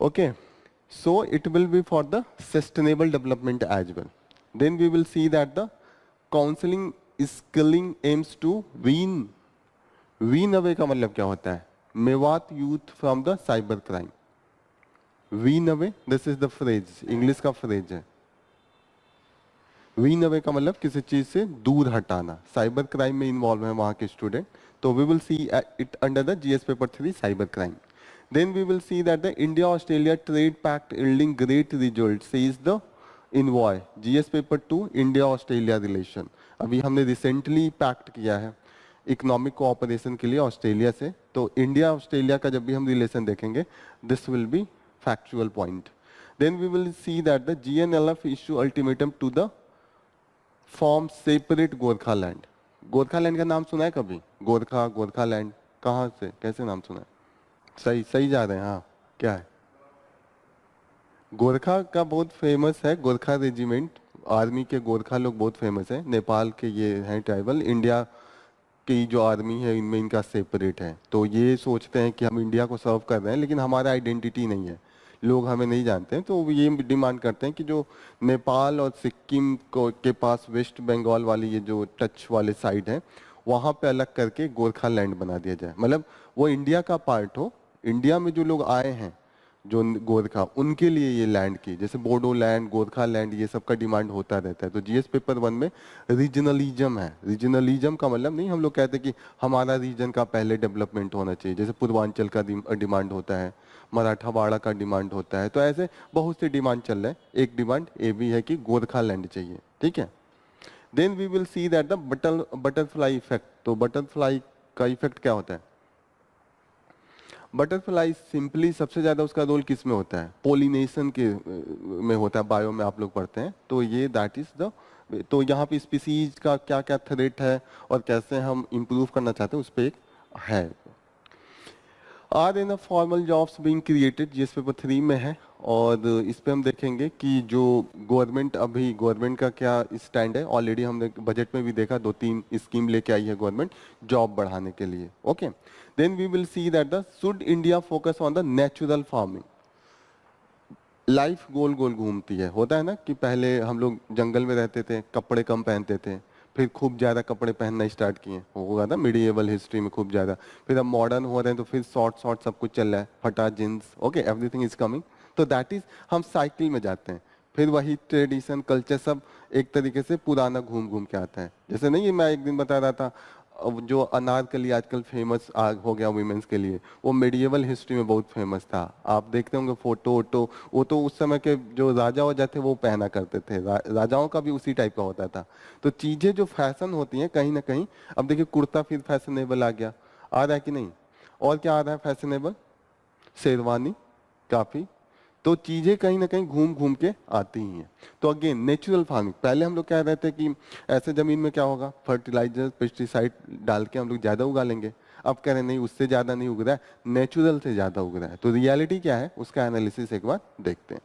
Okay, so it will be for the sustainable development as well. Then we will see that the counseling skilling aims to wean away का मतलब क्या होता है? Mewat youth from the cyber crime. Wean away, this is the phrase, English का phrase है. Wean away का मतलब किसी चीज से दूर हटाना. साइबर क्राइम में इन्वॉल्व है वहां के स्टूडेंट, तो we will see it under the GS paper 3 cyber crime. Then we will see that the India-Australia trade pact yielding great results says the envoy. GS paper 2 India-Australia relation. अभी हमने recently pact किया है economic cooperation के लिए Australia से, तो India Australia का जब भी हम रिलेशन देखेंगे this will be factual point. Then we will see that the GNLF issue ultimatum to the form separate Gorkhaland. Gorkhaland का नाम सुना है कभी? गोरखालैंड कहाँ से, कैसे नाम सुना है? सही सही जा रहे हैं. हाँ, क्या है? गोरखा का बहुत फेमस है, गोरखा रेजिमेंट, आर्मी के गोरखा लोग बहुत फेमस है. नेपाल के ये हैं ट्राइबल, इंडिया की जो आर्मी है इनमें इनका सेपरेट है. तो ये सोचते हैं कि हम इंडिया को सर्व कर रहे हैं लेकिन हमारा आइडेंटिटी नहीं है, लोग हमें नहीं जानते हैं. तो ये डिमांड करते हैं कि जो नेपाल और सिक्किम को के पास वेस्ट बंगाल वाली ये जो टच वाले साइड है वहाँ पे अलग करके गोरखा लैंड बना दिया जाए. मतलब वो इंडिया का पार्ट हो, इंडिया में जो लोग आए हैं जो गोरखा उनके लिए ये लैंड की, जैसे बोडो लैंड, गोरखा लैंड, ये सब का डिमांड होता रहता है. तो जीएस पेपर 1 में रीजनलिज्म है. रीजनलिज्म का मतलब नहीं हम लोग कहते हैं कि हमारा रीजन का पहले डेवलपमेंट होना चाहिए, जैसे पूर्वांचल का डिमांड होता है, मराठावाड़ा का डिमांड होता है. तो ऐसे बहुत से डिमांड चल रहे हैं. एक डिमांड ये भी है कि गोरखा लैंड चाहिए. ठीक है. Then we will see that the butterfly effect. तो बटरफ्लाई का इफेक्ट क्या होता है? बटरफ्लाई सिंपली सबसे ज्यादा उसका रोल किस में होता है? पोलिनेशन के में होता है, बायो में आप लोग पढ़ते हैं. तो ये दैट इज द, तो यहाँ पे स्पीसीज का क्या क्या थ्रेट है और कैसे हम इम्प्रूव करना चाहते हैं उस पर एक है. Are informal jobs being created, GS paper 3 में है. और इस पे हम देखेंगे कि जो गवर्नमेंट, अभी गवर्नमेंट का क्या स्टैंड है. ऑलरेडी हमने बजट में भी देखा 2-3 स्कीम लेके आई है गवर्नमेंट जॉब बढ़ाने के लिए. Okay. Then we will see that the should India focus on the natural farming. Life गोल गोल घूमती है, होता है ना कि पहले हम लोग जंगल में रहते थे, कपड़े कम पहनते थे, फिर खूब ज़्यादा कपड़े पहनना स्टार्ट किए, होगा ना मिडिएवल हिस्ट्री में खूब ज़्यादा. फिर अब मॉडर्न हो रहे हैं तो फिर शॉर्ट शॉर्ट सब कुछ चल रहा है, फटा jeans. Okay, everything is coming. तो दैट इज, हम साइकिल में जाते हैं, फिर वही ट्रेडिशन कल्चर सब एक तरीके से पुराना घूम घूम के आता है. जैसे नहीं, मैं एक दिन बता रहा था अब जो अनारकली आजकल फेमस हो गया वुमेन्स के लिए, वो मेडिएवल हिस्ट्री में बहुत फेमस था. आप देखते होंगे फोटो वोटो, वो तो उस समय के जो राजा वजा थे वो पहना करते थे. राजाओं का भी उसी टाइप का होता था. तो चीजें जो फैशन होती हैं कहीं ना कहीं, अब देखिए कुर्ता फिर फैशनेबल आ गया, आ रहा है कि नहीं? और क्या आ रहा है फैशनेबल? शेरवानी काफी. तो चीजें कहीं ना कहीं घूम घूम के आती ही हैं. तो अगेन नेचुरल फार्मिंग, पहले हम लोग कह रहे थे कि ऐसे जमीन में क्या होगा, फर्टिलाइजर पेस्टिसाइड डाल के हम लोग ज्यादा उगा लेंगे. अब कह रहे हैं नहीं, उससे ज्यादा नहीं उग रहा है, नेचुरल से ज्यादा उग रहा है. तो रियलिटी क्या है उसका एनालिसिस एक बार देखते हैं.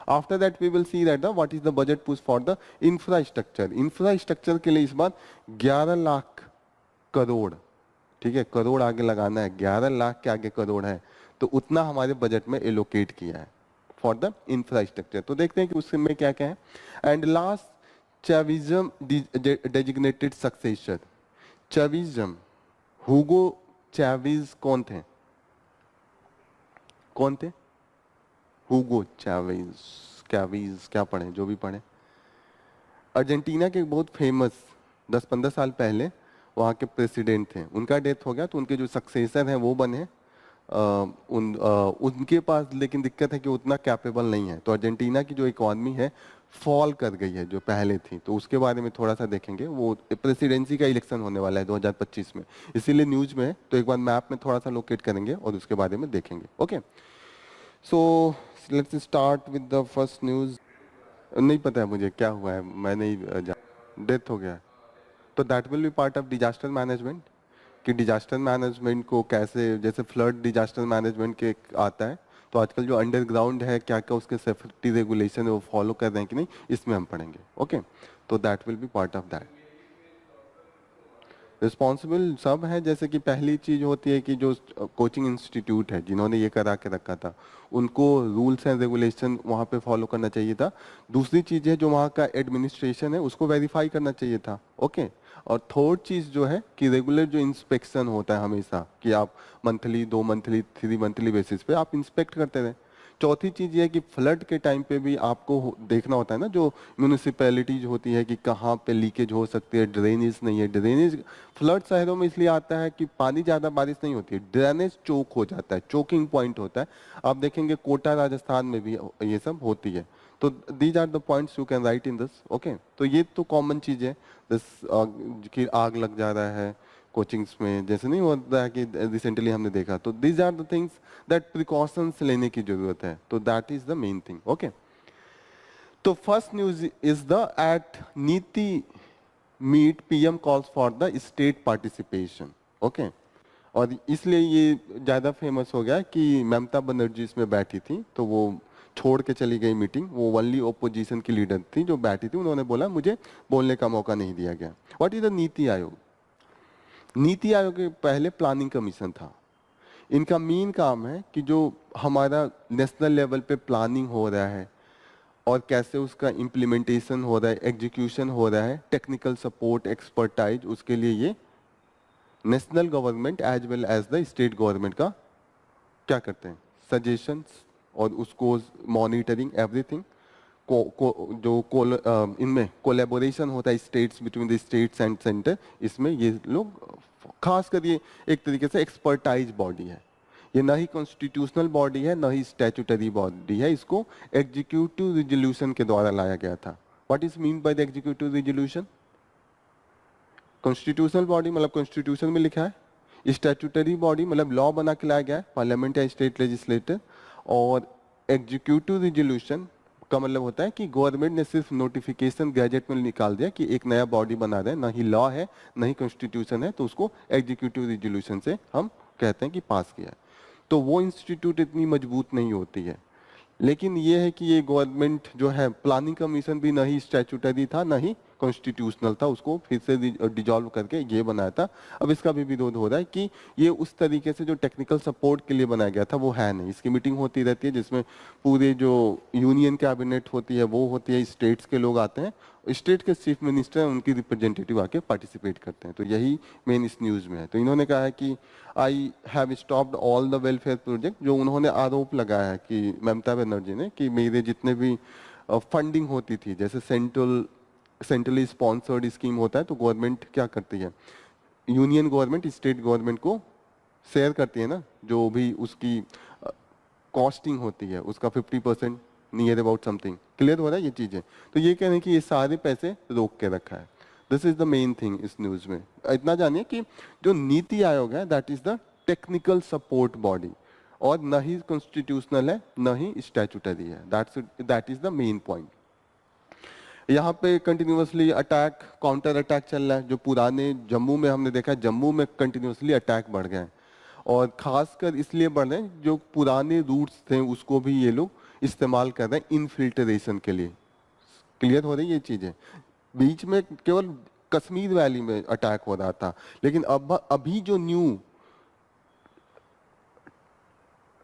After that we will see that what is the budget push for the infrastructure. Infrastructure के लिए इस बार 11 लाख करोड़, ठीक है, करोड़ आगे लगाना है, 11 लाख के आगे करोड़ है, तो उतना हमारे बजट में एलोकेट किया है फॉर द इंफ्रास्ट्रक्चर. तो देखते हैं कि उसमें क्या क्या है. And last, Chavism designated successor. Chavism, Hugo Chavez कौन थे? कौन थे? हुगो चाविज, कैविज, क्या पढ़े, जो भी पढ़े, अर्जेंटीना के बहुत फेमस, 10-15 साल पहले वहाँ के प्रेसिडेंट थे. उनका डेथ हो गया तो उनके जो सक्सेसर हैं वो बने. उनके पास लेकिन दिक्कत है कि उतना कैपेबल नहीं है. तो अर्जेंटीना की जो इकोनॉमी है फॉल कर गई है जो पहले थी. तो उसके बारे में थोड़ा सा देखेंगे. वो प्रेसिडेंसी का इलेक्शन होने वाला है 2025 में, इसीलिए न्यूज में है. तो एक बार मैप में थोड़ा सा लोकेट करेंगे और उसके बारे में देखेंगे. Okay, so let's start with the first news. नहीं पता है मुझे क्या हुआ है, मैं नहीं डेथ हो गया. तो that will be part of disaster management, कि डिजास्टर मैनेजमेंट को कैसे, जैसे फ्लड डिजास्टर मैनेजमेंट के आता है, तो आजकल जो अंडरग्राउंड है क्या क्या उसके सेफ्टी रेगुलेशन है वो फॉलो कर रहे हैं कि नहीं, इसमें हम पढ़ेंगे. ओके, तो that will be part of that. Responsible सब है। जैसे कि पहली चीज होती है कि जो कोचिंग इंस्टीट्यूट है जिन्होंने ये करा के रखा था, उनको रूल्स एंड रेगुलेशन वहाँ पे फॉलो करना चाहिए था। दूसरी चीज है जो वहाँ का एडमिनिस्ट्रेशन है उसको वेरीफाई करना चाहिए था। ओके। और थर्ड चीज जो है कि रेगुलर जो इंस्पेक्शन होता है हमेशा, कि आप मंथली, 2 मंथली, 3 मंथली बेसिस पे आप इंस्पेक्ट करते रहे। चौथी चीज ये है कि फ्लड के टाइम पे भी आपको देखना होता है ना, जो म्यूनिसिपैलिटीज होती है कि कहाँ पे लीकेज हो सकती है, ड्रेनेज नहीं है। ड्रेनेज फ्लड शहरों में इसलिए आता है कि पानी ज्यादा बारिश नहीं होती है, ड्रेनेज चोक हो जाता है, चोकिंग पॉइंट होता है। आप देखेंगे कोटा राजस्थान में भी ये सब होती है। तो these are the points you can write in this. Okay, तो ये तो कॉमन चीज है। दिस कि आग लग जा रहा है कोचिंग्स में, जैसे नहीं होता है कि रिसेंटली हमने देखा। तो these are the things that precautions लेने की जरूरत है। तो that is the main thing. Okay, तो first news is the eighth NITI meet PM calls for the state participation. Okay, और इसलिए ये ज्यादा फेमस हो गया कि ममता बनर्जी इसमें बैठी थी, तो वो छोड़ के चली गई मीटिंग। वो ओनली ओपोजिशन की लीडर थी जो बैठी थी, उन्होंने बोला मुझे बोलने का मौका नहीं दिया गया। What is the NITI Aayog? NITI Aayog के पहले प्लानिंग कमीशन था। इनका मेन काम है कि जो हमारा नेशनल लेवल पे प्लानिंग हो रहा है और कैसे उसका इम्प्लीमेंटेशन हो रहा है, एग्जीक्यूशन हो रहा है, टेक्निकल सपोर्ट, एक्सपर्टाइज, उसके लिए ये national government as well as the state government का क्या करते हैं, सजेशंस और उसको मॉनिटरिंग एवरीथिंग जो इनमें कोलेबोरेशन होता है states, between the states and centre, इसमें ये लोग खास कर ये एक तरीके से एक्सपर्टाइज बॉडी है। ये ना ही कॉन्स्टिट्यूशनल बॉडी है ना ही स्टैट्यूटरी बॉडी है। इसको एग्जीक्यूटिव रिजोल्यूशन के द्वारा लाया गया था। What is mean by the executive resolution? Constitutional body मतलब कॉन्स्टिट्यूशन में लिखा है, स्टैट्यूटरी बॉडी मतलब लॉ बना के लाया गया है, पार्लियामेंट या स्टेट लेजिस्लेटर। और एग्जीक्यूटिव रिजोल्यूशन का मतलब होता है कि गवर्नमेंट ने सिर्फ नोटिफिकेशन गैजेट में निकाल दिया कि एक नया बॉडी बना रहे हैं, ना ही लॉ है ना ही कॉन्स्टिट्यूशन है, तो उसको एग्जीक्यूटिव रिजोल्यूशन से हम कहते हैं कि पास किया है। तो वो इंस्टीट्यूट इतनी मजबूत नहीं होती है। लेकिन ये है कि ये गवर्नमेंट जो है, प्लानिंग कमीशन भी ना ही स्टैट्यूटरी था ना ही कॉन्स्टिट्यूशनल था, उसको फिर से डिजॉल्व करके ये बनाया था। अब इसका भी विरोध हो रहा है कि ये उस तरीके से जो टेक्निकल सपोर्ट के लिए बनाया गया था वो है नहीं। इसकी मीटिंग होती रहती है जिसमें पूरे जो यूनियन कैबिनेट होती है वो होती है, स्टेट्स के लोग आते हैं, स्टेट के चीफ मिनिस्टर उनकी रिप्रेजेंटेटिव आके पार्टिसिपेट करते हैं। तो यही मेन इस न्यूज में है। तो इन्होंने कहा है कि I have stopped all the welfare project, जो उन्होंने आरोप लगाया है कि ममता बनर्जी ने, कि मेरे जितने भी फंडिंग होती थी, जैसे सेंट्रली स्पॉन्सर्ड स्कीम होता है, तो गवर्नमेंट क्या करती है, यूनियन गवर्नमेंट स्टेट गवर्नमेंट को शेयर करती है ना, जो भी उसकी कॉस्टिंग होती है उसका 50% नियर अबाउट समथिंग। क्लियर हो रहा है ये चीजें? तो ये कह रहे हैं कि ये सारे पैसे रोक के रखा है। This is the main thing इस न्यूज में। इतना जानिए कि जो नीति आयोग है that is the technical support body, और न ही कॉन्स्टिट्यूशनल है न ही स्टैट्यूटरी है। That is the main point. यहाँ पे कंटिन्यूअसली अटैक, काउंटर अटैक चल रहा है। जो पुराने जम्मू में हमने देखा, जम्मू में कंटिन्यूअसली अटैक बढ़ गए हैं, और खासकर इसलिए बढ़ रहे हैं जो पुराने रूट्स थे उसको भी ये लोग इस्तेमाल कर रहे हैं इनफिल्ट्रेशन के लिए। क्लियर हो रही है ये चीजें? बीच में केवल कश्मीर वैली में अटैक हो रहा था, लेकिन अब अभी जो न्यू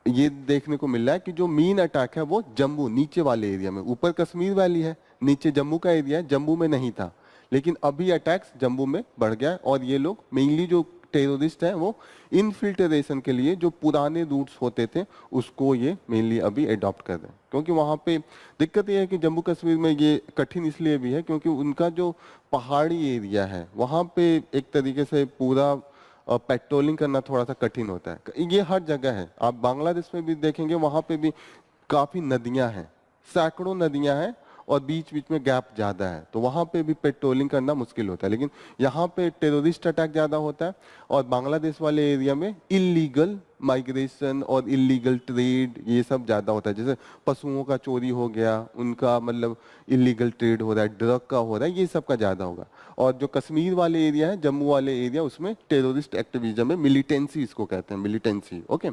ये देखने को मिल रहा है कि जो मेन अटैक है वो जम्मू नीचे वाले एरिया में, ऊपर कश्मीर वैली है, नीचे जम्मू का एरिया है, जम्मू में नहीं था, लेकिन अभी अटैक्स जम्मू में बढ़ गया है। और ये लोग मेनली जो टेररिस्ट हैं वो इनफिल्ट्रेशन के लिए जो पुराने रूट्स होते थे उसको ये मेनली अभी अडॉप्ट कर रहे हैं। क्योंकि वहाँ पे दिक्कत ये है कि जम्मू कश्मीर में ये कठिन इसलिए भी है क्योंकि उनका जो पहाड़ी एरिया है वहाँ पे एक तरीके से पूरा पेट्रोलिंग करना थोड़ा सा कठिन होता है। ये हर जगह है, आप बांग्लादेश में भी देखेंगे वहाँ पे भी काफी नदियां हैं, सैकड़ों नदियां हैं, और बीच बीच में गैप ज्यादा है, तो वहां पे भी पेट्रोलिंग करना मुश्किल होता है। लेकिन यहाँ पे टेररिस्ट अटैक ज्यादा होता है, और बांग्लादेश वाले एरिया में इलीगल माइग्रेशन और इलीगल ट्रेड ये सब ज्यादा होता है। जैसे पशुओं का चोरी हो गया, उनका मतलब इलीगल ट्रेड हो रहा है, ड्रग का हो रहा है, ये सब का ज्यादा होगा। और जो कश्मीर वाले एरिया है, जम्मू वाले एरिया, उसमें टेररिस्ट एक्टिविज्म में मिलिटेंसी इसको कहते हैं, मिलिटेंसी। ओके,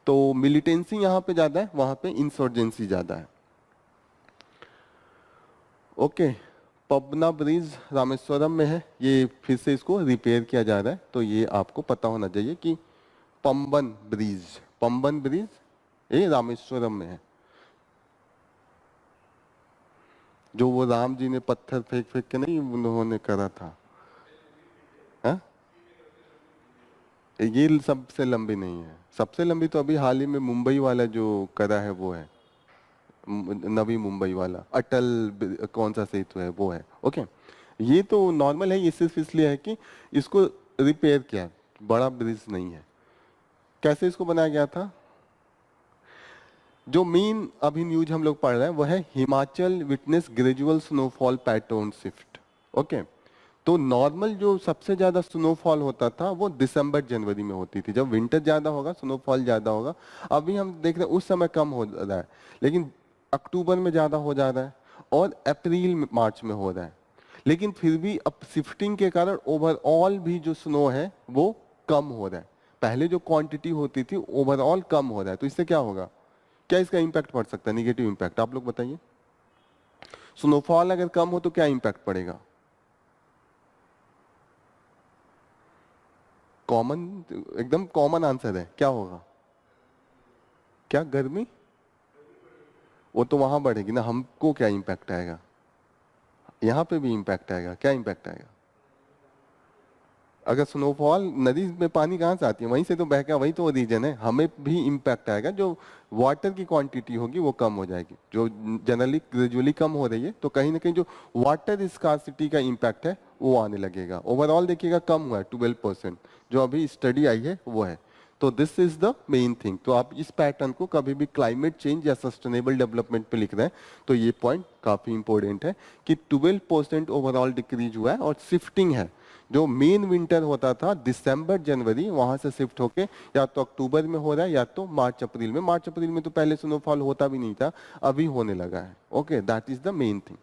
तो मिलिटेंसी यहाँ पे ज्यादा है, वहां पे इंसर्जेंसी ज्यादा है। ओके, पबना ब्रिज रामेश्वरम में है, ये फिर से इसको रिपेयर किया जा रहा है, तो ये आपको पता होना चाहिए कि पंबन ब्रिज ये रामेश्वरम में है। जो वो राम जी ने पत्थर फेंक फेंक के नहीं उन्होंने करा था, हा? ये सबसे लंबी नहीं है, सबसे लंबी तो अभी हाल ही में मुंबई वाला जो करा है वो है, नवी मुंबई वाला अटल कौन सा सेतु है वो है। ओके, ये तो नॉर्मल है, ये सिर्फ इसलिए है कि इसको रिपेयर किया, बड़ा ब्रिज नहीं है। कैसे इसको बनाया गया था? जो मेन अभी न्यूज हम लोग पढ़ रहे हैं वो है Himachal witness gradual snowfall pattern shift. Okay, तो नॉर्मल जो सबसे ज्यादा स्नोफॉल होता था वो दिसंबर जनवरी में होती थी, जब विंटर ज्यादा होगा स्नोफॉल ज्यादा होगा। अभी हम देख रहे हैं उस समय कम हो रहा है, लेकिन अक्टूबर में ज्यादा हो जा रहा है और अप्रैल मार्च में हो रहा है। लेकिन फिर भी अब शिफ्टिंग के कारण ओवरऑल भी जो स्नो है वो कम हो रहा है। पहले जो क्वांटिटी होती थी ओवरऑल कम हो रहा है, तो इससे क्या होगा, क्या इसका इंपैक्ट पड़ सकता है, निगेटिव इंपैक्ट? आप लोग बताइए, स्नोफॉल अगर कम हो तो क्या इंपैक्ट पड़ेगा? कॉमन, एकदम कॉमन आंसर है, क्या होगा? क्या गर्मी? वो तो वहां बढ़ेगी ना, हमको क्या इंपैक्ट आएगा? यहाँ पे भी इंपैक्ट आएगा, क्या इंपैक्ट आएगा? अगर स्नोफॉल, नदी में पानी कहाँ से आती है, वहीं से तो बह के, वही तो रीजन है, हमें भी इम्पैक्ट आएगा। जो वाटर की क्वांटिटी होगी वो कम हो जाएगी, जो जनरली ग्रेजुअली कम हो रही है, तो कहीं ना कहीं जो वाटर स्कार्सिटी का इम्पैक्ट है वो आने लगेगा। ओवरऑल देखिएगा कम हुआ है 12%, जो अभी स्टडी आई है वो है। तो this is the main thing. तो आप इस पैटर्न को कभी भी क्लाइमेट चेंज या सस्टेनेबल डेवलपमेंट पे लिख रहे हैं तो ये पॉइंट काफी इंपॉर्टेंट है कि 12% ओवरऑल डिक्रीज हुआ है। और शिफ्टिंग है, जो मेन विंटर होता था दिसंबर जनवरी, वहां से शिफ्ट होके या तो अक्टूबर में हो रहा है या तो मार्च अप्रैल में। मार्च अप्रैल में तो पहले स्नोफॉल होता भी नहीं था, अभी होने लगा है। Okay, that is the main thing.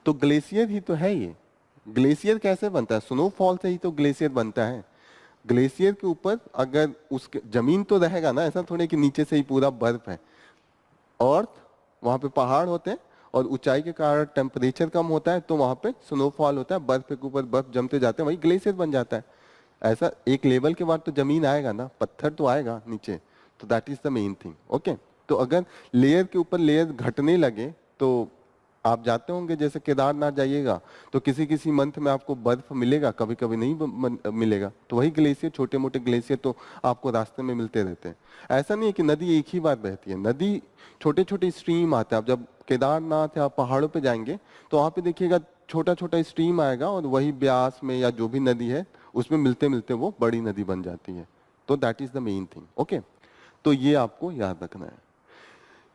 तो ग्लेशियर ही तो है ये। ग्लेशियर कैसे बनता है? स्नोफॉल से ही तो ग्लेशियर बनता है। ग्लेशियर के ऊपर अगर उसके जमीन तो रहेगा ना, ऐसा थोड़े कि नीचे से ही पूरा बर्फ है। अर्थ, वहां पे पहाड़ होते हैं और ऊंचाई के कारण टेम्परेचर कम होता है, तो वहां पे स्नोफॉल होता है, बर्फ के ऊपर बर्फ जमते जाते हैं, वही ग्लेशियर बन जाता है। ऐसा एक लेवल के बाद तो जमीन आएगा ना, पत्थर तो आएगा नीचे। तो that is the main thing. Okay, तो अगर लेयर के ऊपर लेयर घटने लगे, तो आप जाते होंगे जैसे केदारनाथ जाइएगा तो किसी किसी मंथ में आपको बर्फ मिलेगा, कभी कभी नहीं मिलेगा। तो वही ग्लेशियर, छोटे मोटे ग्लेशियर तो आपको रास्ते में मिलते रहते हैं। ऐसा नहीं है कि नदी एक ही बार बहती है, नदी छोटे छोटे स्ट्रीम आते हैं। आप जब केदारनाथ या पहाड़ों पे जाएंगे तो वहां पे देखिएगा छोटा छोटा स्ट्रीम आएगा और वही ब्यास में या जो भी नदी है उसमें मिलते मिलते वो बड़ी नदी बन जाती है। तो that is the main thing. Okay, तो ये आपको याद रखना है।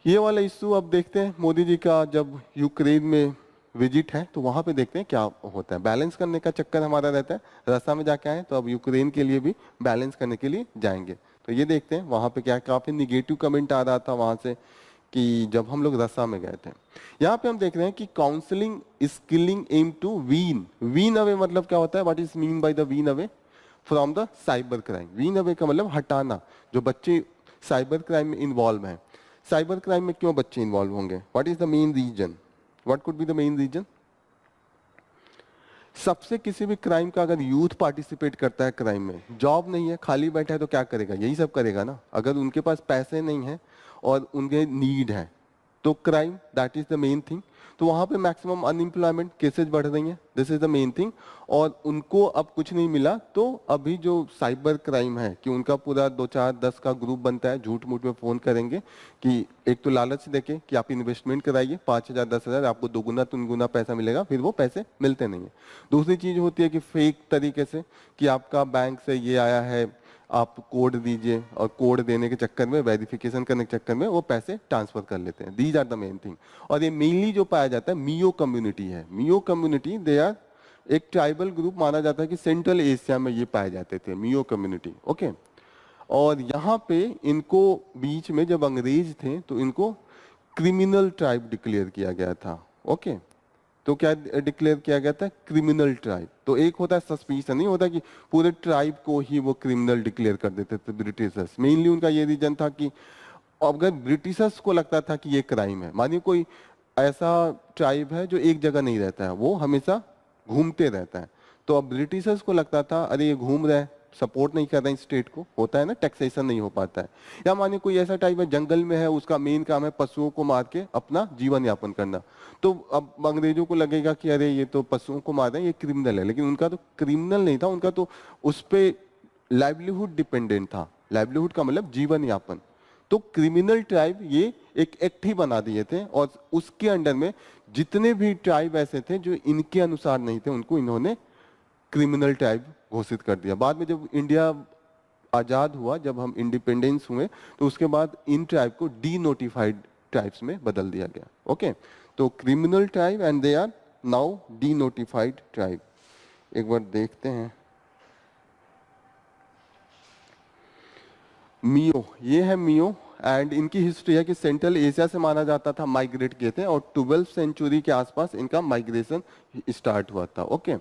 ये वाला इश्यू अब देखते हैं, मोदी जी का जब यूक्रेन में विजिट है तो वहां पे देखते हैं क्या होता है। बैलेंस करने का चक्कर हमारा रहता है, रसा में जाके आए तो अब यूक्रेन के लिए भी बैलेंस करने के लिए जाएंगे। तो ये देखते हैं वहां पे क्या, काफी निगेटिव कमेंट आ रहा था वहां से कि जब हम लोग रसा में गए थे। यहाँ पे हम देख रहे हैं कि counselling skilling aim to wean, wean away मतलब क्या होता है, what is mean by the wean away from the cyber crime. Wean away का मतलब हटाना, जो बच्चे साइबर क्राइम में इन्वॉल्व हैं। साइबर क्राइम में क्यों बच्चे इन्वॉल्व होंगे? What is the main reason, what could be the main reason? सबसे किसी भी क्राइम का अगर यूथ पार्टिसिपेट करता है क्राइम में, जॉब नहीं है, खाली बैठा है, तो क्या करेगा? यही सब करेगा ना। अगर उनके पास पैसे नहीं है और उनके नीड है तो crime, that is the main thing. तो वहां पे मैक्सिमम अनएम्प्लॉयमेंट केसेस बढ़ रही हैं, this is the main thing. और उनको अब कुछ नहीं मिला तो अभी जो साइबर क्राइम है कि उनका पूरा 2 4 10 का ग्रुप बनता है, झूठ मूठ में फोन करेंगे कि एक तो लालच देके कि आप इन्वेस्टमेंट कराइए 5,000 10,000 आपको दोगुना तुनगुना पैसा मिलेगा, फिर वो पैसे मिलते नहीं है। दूसरी चीज होती है कि फेक तरीके से कि आपका बैंक से ये आया है, आप कोड दीजिए, और कोड देने के चक्कर में, वेरिफिकेशन करने के चक्कर में वो पैसे ट्रांसफर कर लेते हैं। These are the main thing. और ये मेनली जो पाया जाता है मियो कम्युनिटी है। मियो कम्युनिटी दे आर एक ट्राइबल ग्रुप माना जाता है कि सेंट्रल एशिया में ये पाए जाते थे, मियो कम्युनिटी। ओके, और यहाँ पे इनको बीच में जब अंग्रेज थे तो इनको क्रिमिनल ट्राइब डिक्लेयर किया गया था। ओके, तो क्या डिक्लेयर किया गया था? Criminal tribe. तो एक होता है सस्पिशन, नहीं होता कि पूरे ट्राइब को ही वो क्रिमिनल डिक्लेयर कर देते थे ब्रिटिशर्स। मेनली उनका ये रीजन था कि अगर ब्रिटिशर्स को लगता था कि ये क्राइम है, मानिए कोई ऐसा ट्राइब है जो एक जगह नहीं रहता है, वो हमेशा घूमते रहता है। तो अब ब्रिटिशर्स को लगता था अरे ये घूम रहे हैं, सपोर्ट नहीं कर रहे हैं स्टेट को, होता है ना, टैक्सेशन नहीं हो पाता है। या मानिए कोई ऐसा टाइप है जंगल में है, उसका मेन काम है पशुओं को मार के अपना जीवन यापन करना, तो अब अंग्रेजों को लगेगा कि अरे ये तो पशुओं को मार रहे हैं, ये क्रिमिनल है। लेकिन उनका तो क्रिमिनल नहीं था, उनका तो उस पे लाइवलीहुड डिपेंडेंट था। लाइवलीहुड का मतलब जीवन यापन। तो क्रिमिनल ट्राइब ये एक एक्ट ही बना दिए थे, और उसके अंडर में जितने भी ट्राइब ऐसे थे जो इनके अनुसार नहीं थे, उनको इन्होंने क्रिमिनल ट्राइब घोषित कर दिया। बाद में जब इंडिया आजाद हुआ, जब हम इंडिपेंडेंस हुए, तो उसके बाद इन ट्राइब को डी नोटिफाइड ट्राइब्स में बदल दिया गया। ओके, तो criminal tribe and they are now denotified tribe. एक बार देखते हैं। मियो, ये है मियो, एंड इनकी हिस्ट्री है कि सेंट्रल एशिया से माना जाता था, माइग्रेट किए थे, और 12th सेंचुरी के आसपास इनका माइग्रेशन स्टार्ट हुआ था। ओके,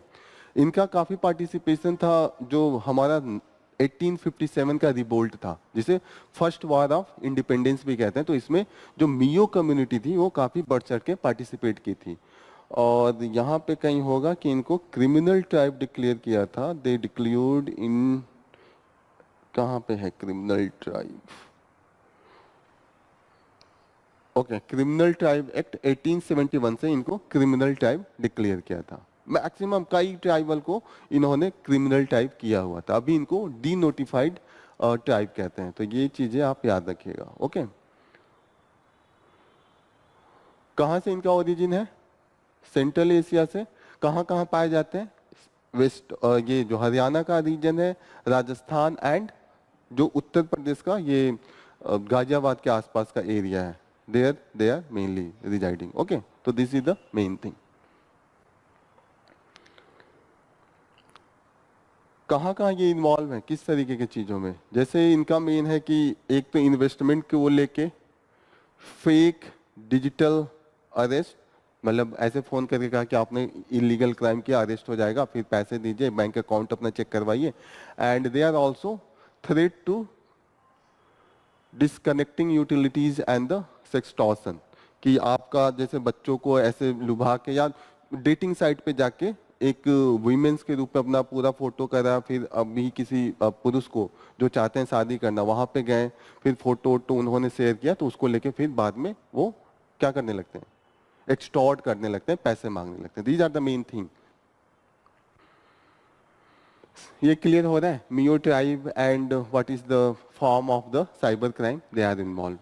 इनका काफी पार्टिसिपेशन था, जो हमारा 1857 का रिवोल्ट था, जिसे फर्स्ट वॉर ऑफ इंडिपेंडेंस भी कहते हैं। तो इसमें जो मियो कम्युनिटी थी वो काफी बढ़ चढ़ के पार्टिसिपेट की थी। और यहाँ पे कहीं होगा कि इनको क्रिमिनल ट्राइब डिक्लेयर किया था, दे डिक्लेयर्ड इन, कहाँ पे है criminal tribe? Okay, criminal tribe act 1871 से इनको क्रिमिनल ट्राइब डिक्लेयर किया था। मैक्सिमम कई ट्राइबल को इन्होंने क्रिमिनल ट्राइब किया हुआ था, अभी इनको डी नोटिफाइड ट्राइब कहते हैं। तो ये चीजें आप याद रखिएगा। ओके, कहाँ से इनका ओरिजिन है? सेंट्रल एशिया से। कहाँ कहाँ पाए जाते हैं? वेस्ट, ये जो हरियाणा का रीजन है, राजस्थान, एंड जो उत्तर प्रदेश का ये गाजियाबाद के आसपास का एरिया है, there they are mainly residing. Okay, तो this is the main thing. कहाँ कहाँ ये इन्वॉल्व है, किस तरीके की चीजों में? जैसे इनका मेन है कि एक तो इन्वेस्टमेंट को वो लेके, फेक डिजिटल अरेस्ट, मतलब ऐसे फोन करके कहा कि आपने इलीगल क्राइम किया, अरेस्ट हो जाएगा, फिर पैसे दीजिए, बैंक अकाउंट अपना चेक करवाइए। And they are also threat to disconnecting utilities and the sextortion, कि आपका जैसे बच्चों को ऐसे लुभा के या डेटिंग साइट पे जाके एक वुमेन्स के रूप में अपना पूरा फोटो करा, फिर अभी किसी पुरुष को जो चाहते हैं शादी करना, वहां पे गए, फिर फोटो वोटो उन्होंने शेयर किया, तो उसको लेके फिर बाद में वो क्या करने लगते हैं? एक्सटॉर्ट करने लगते हैं, पैसे मांगने लगते हैं। These are the main thing. ये क्लियर हो रहा है? Meo tribe and what is the form of the cyber crime they are involve.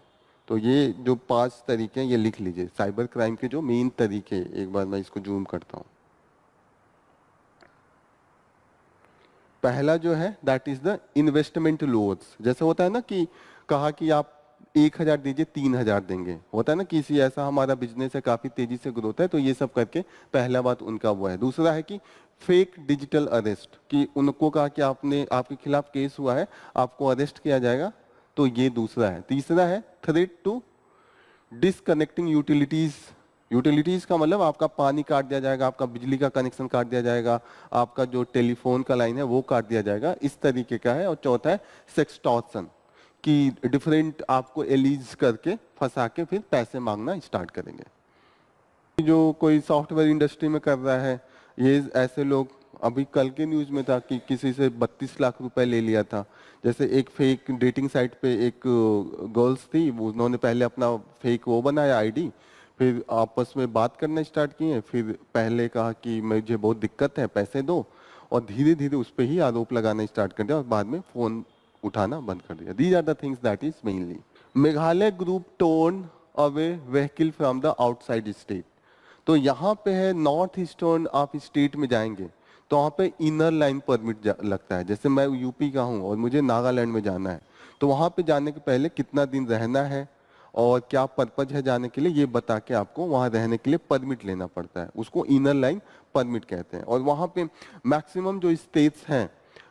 तो ये जो 5 तरीके हैं ये लिख लीजिए, साइबर क्राइम के जो मेन तरीके। एक बार मैं इसको जूम करता हूं। पहला जो है that is the investment loans. जैसे होता है ना कि कहा कि आप 1000 दीजिए 3000 देंगे, होता है ना, किसी ऐसा हमारा बिजनेस है काफी तेजी से ग्रोथ है, तो ये सब करके पहला बात उनका वो है। दूसरा है कि फेक डिजिटल अरेस्ट, कि उनको कहा कि आपने, आपके खिलाफ केस हुआ है, आपको अरेस्ट किया जाएगा, तो ये दूसरा है। तीसरा है threat to disconnecting utilities. Utilities का मतलब आपका पानी काट दिया जाएगा, आपका बिजली का कनेक्शन काट दिया जाएगा, आपका जो टेलीफोन का लाइन है वो काट दिया जाएगा, इस तरीके का है। और चौथा है सेक्सटॉर्शन, कि डिफरेंट आपको एलिज करके फंसा के फिर पैसे मांगना स्टार्ट करेंगे। जो कोई सॉफ्टवेयर इंडस्ट्री में कर रहा है, ये ऐसे लोग, अभी कल के न्यूज में था कि किसी से 32 लाख रुपए ले लिया था। जैसे एक फेक डेटिंग साइट पे एक गर्ल्स थी, उन्होंने पहले अपना फेक वो बनाया आईडी, फिर आपस में बात करना स्टार्ट किए, फिर पहले कहा कि मुझे बहुत दिक्कत है, पैसे दो, और धीरे धीरे उस पर ही आरोप लगाना स्टार्ट कर दिया, और बाद में फोन उठाना बंद कर दिया। These are the things that is mainly. Meghalaya group tone away vehicle from the outside state. तो यहाँ पे है नॉर्थ ईस्टर्न आप स्टेट में जाएंगे तो वहाँ पे इनर लाइन परमिट लगता है। जैसे मैं यूपी का हूँ और मुझे नागालैंड में जाना है, तो वहाँ पे जाने के पहले कितना दिन रहना है और क्या पर्पज है जाने के लिए, ये बता के आपको वहाँ रहने के लिए परमिट लेना पड़ता है। उसको इनर लाइन परमिट कहते हैं। और वहाँ पे मैक्सिमम जो स्टेट्स हैं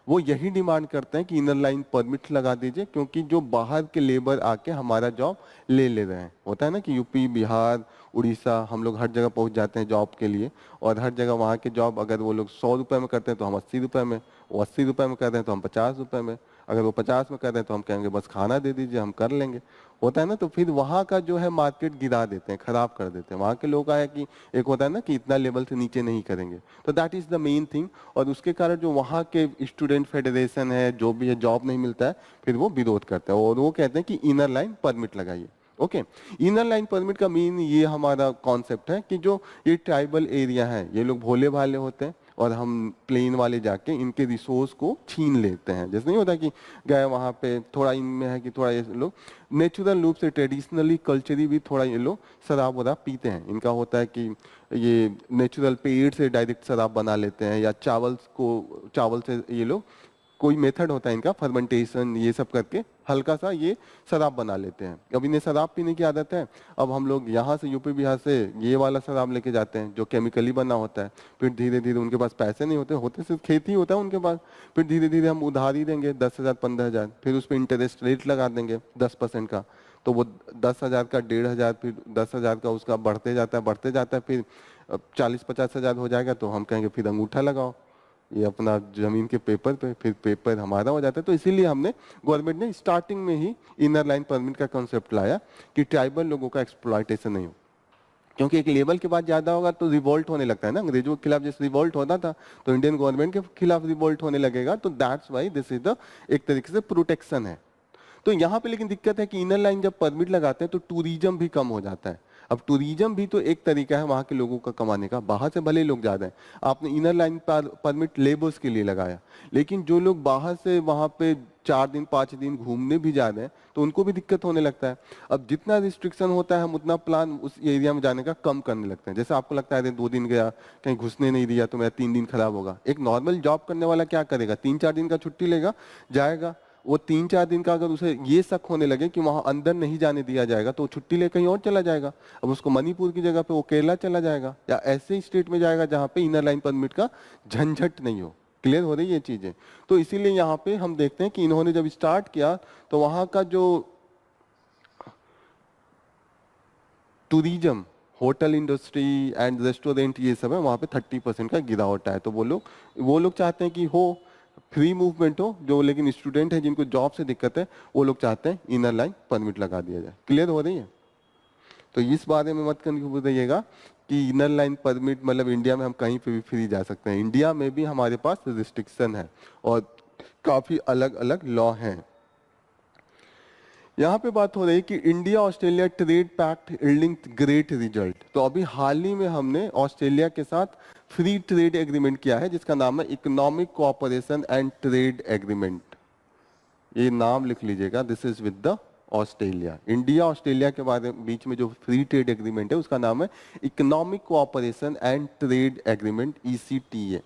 वो यही डिमांड करते हैं कि इनर लाइन परमिट लगा दीजिए, क्योंकि जो बाहर के लेबर आके हमारा जॉब ले रहे हैं। होता है ना कि यूपी, बिहार, उड़ीसा, हम लोग हर जगह पहुंच जाते हैं जॉब के लिए, और हर जगह वहाँ के जॉब अगर वो लोग 100 रुपए में करते हैं तो हम 80 रुपए में, वो 80 रुपए में कर रहे हैं तो हम 50 रुपए में। अगर वो 50 में कर रहे हैं तो हम कहेंगे बस खाना दे दीजिए, हम कर लेंगे, होता है ना। तो फिर वहाँ का जो है मार्केट गिरा देते हैं, खराब कर देते हैं। वहाँ के लोग आए कि एक होता है ना कि इतना लेवल से नीचे नहीं करेंगे, तो that is the main thing. और उसके कारण जो वहाँ के स्टूडेंट फेडरेशन है, जो भी है, जॉब नहीं मिलता है, फिर वो विरोध करते हैं और वो कहते हैं कि इनर लाइन परमिट लगाइए। ओके, इनर लाइन परमिट का मीन ये हमारा कॉन्सेप्ट है कि जो ये ट्राइबल एरिया है, ये लोग भोले भाले होते हैं और हम प्लेन वाले जाके इनके रिसोर्स को छीन लेते हैं। जैसे नहीं होता कि गए वहाँ पे, थोड़ा इनमें है कि थोड़ा ये लोग नेचुरल रूप से, ट्रेडिशनली, कल्चरली भी थोड़ा ये लोग शराब वराब पीते हैं। इनका होता है कि ये नेचुरल पेड़ से डायरेक्ट शराब बना लेते हैं, या चावल से ये लोग, कोई मेथड होता है इनका फर्मेंटेशन, ये सब करके हल्का सा ये शराब बना लेते हैं। अब इन्हें शराब पीने की आदत है। अब हम लोग यहाँ से, यूपी बिहार से ये वाला शराब लेके जाते हैं जो केमिकली बना होता है। फिर धीरे धीरे उनके पास पैसे नहीं होते सिर्फ खेती होता है उनके पास। फिर धीरे धीरे हम उधारी देंगे 10,000 15,000, फिर उस पर इंटरेस्ट रेट लगा देंगे 10% का, तो वो 10,000 का 1,500, फिर 10,000 का उसका बढ़ते जाता है, फिर 40-50,000 हो जाएगा तो हम कहेंगे फिर अंगूठा लगाओ ये अपना जमीन के पेपर पे, फिर पेपर हमारा हो जाता है। तो इसीलिए हमने, गवर्नमेंट ने स्टार्टिंग में ही इनर लाइन परमिट का कॉन्सेप्ट लाया कि ट्राइबल लोगों का एक्सप्लॉयटेशन नहीं हो, क्योंकि एक लेवल के बाद ज्यादा होगा तो रिवोल्ट होने लगता है ना। अंग्रेजों के खिलाफ जैसे रिवोल्ट होता था तो इंडियन गवर्नमेंट के खिलाफ रिवोल्ट होने लगेगा। तो that's why this is the एक तरीके से प्रोटेक्शन है। तो यहाँ पे लेकिन दिक्कत है कि इनर लाइन जब परमिट लगाते हैं तो टूरिज्म भी कम हो जाता है। अब टूरिज्म भी तो एक तरीका है वहाँ के लोगों का कमाने का, बाहर से भले लोग ज्यादा हैं। आपने इनर लाइन परमिट लेबर्स के लिए लगाया, लेकिन जो लोग बाहर से वहाँ पे 4 दिन 5 दिन घूमने भी जा रहे हैं तो उनको भी दिक्कत होने लगता है। अब जितना रिस्ट्रिक्शन होता है हम उतना प्लान उस एरिया में जाने का कम करने लगते हैं। जैसे आपको लगता है 2 दिन गया, कहीं घुसने नहीं दिया तो मेरा 3 दिन खराब होगा। एक नॉर्मल जॉब करने वाला क्या करेगा, 3-4 दिन का छुट्टी लेगा, जाएगा। वो 3-4 दिन का अगर उसे ये शक होने लगे कि वहां अंदर नहीं जाने दिया जाएगा तो वो छुट्टी ले कहीं और चला जाएगा। अब उसको मणिपुर की जगह पे वो केरला चला जाएगा या ऐसे स्टेट में जाएगा जहां पे इनर लाइन परमिट का झंझट नहीं हो। क्लियर हो रही है ये चीजें। तो इसीलिए यहाँ पे हम देखते हैं कि इन्होंने जब स्टार्ट किया तो वहां का जो tourism, hotel industry and restaurant, ये सब है, वहां पे 30% का गिरावट है। तो वो लोग चाहते हैं कि हो फ्री मूवमेंट हो, जो लेकिन स्टूडेंट है जिनको जॉब से दिक्कत है वो लोग चाहते हैं इनर लाइन परमिट लगा दिया जाए। क्लियर हो रही है। तो इस बारे में मत कंफ्यूज रहिएगा कि इनर लाइन परमिट मतलब इंडिया में हम कहीं पे भी फ्री जा सकते हैं। इंडिया में भी हमारे पास रिस्ट्रिक्शन है और काफी अलग अलग लॉ हैं। यहाँ पे बात हो रही है कि India Australia trade pact yielding great result. तो अभी हाल ही में हमने ऑस्ट्रेलिया के साथ फ्री ट्रेड एग्रीमेंट किया है जिसका नाम है economic cooperation and trade agreement. ये नाम लिख लीजिएगा, this is with the Australia. India Australia के बारे में बीच में जो फ्री ट्रेड एग्रीमेंट है उसका नाम है economic cooperation and trade agreement, ECTA,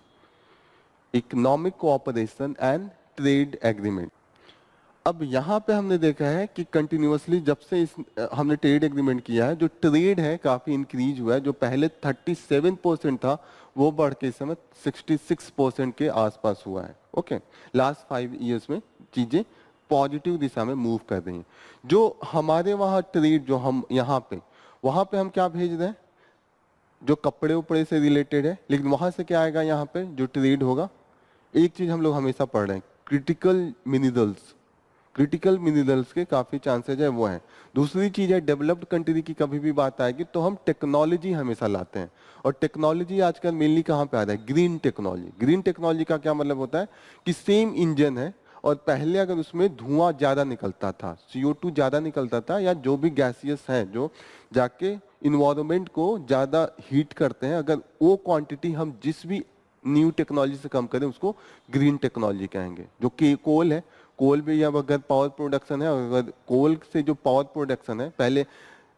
economic cooperation and trade agreement. अब यहाँ पे हमने देखा है कि कंटिन्यूअसली जब से हमने ट्रेड एग्रीमेंट किया है, जो ट्रेड है काफी इंक्रीज हुआ है। जो पहले 37% था वो बढ़ के इस समय 66% के आसपास हुआ है। ओके, लास्ट 5 इयर्स में चीजें पॉजिटिव दिशा में मूव कर रही हैं। जो हमारे वहाँ ट्रेड, जो हम यहाँ पे, वहाँ पे हम क्या भेज रहे हैं, जो कपड़े उपड़े से रिलेटेड है, लेकिन वहां से क्या आएगा यहाँ पे जो ट्रेड होगा। एक चीज हम लोग हमेशा पढ़ रहे हैं, क्रिटिकल मिनरल्स। क्रिटिकल मिनरल्स के काफी चांसेज है वो है। दूसरी चीज है, डेवलप्ड कंट्री की कभी भी बात आएगी तो हम टेक्नोलॉजी हमेशा लाते हैं। और टेक्नोलॉजी आजकल मेनली कहाँ पे आ रहा है, ग्रीन टेक्नोलॉजी। ग्रीन टेक्नोलॉजी का क्या मतलब होता है कि सेम इंजन है और पहले अगर उसमें धुआं ज्यादा निकलता था, CO2 ज्यादा निकलता था, या जो भी गैसियस है जो जाके इन्वायरमेंट को ज्यादा हीट करते हैं, अगर वो क्वांटिटी हम जिस भी न्यू टेक्नोलॉजी से कम करें उसको ग्रीन टेक्नोलॉजी कहेंगे। जो कि कोल है, कोल भी अब अगर पावर प्रोडक्शन है, अगर कोल से जो पावर प्रोडक्शन है, पहले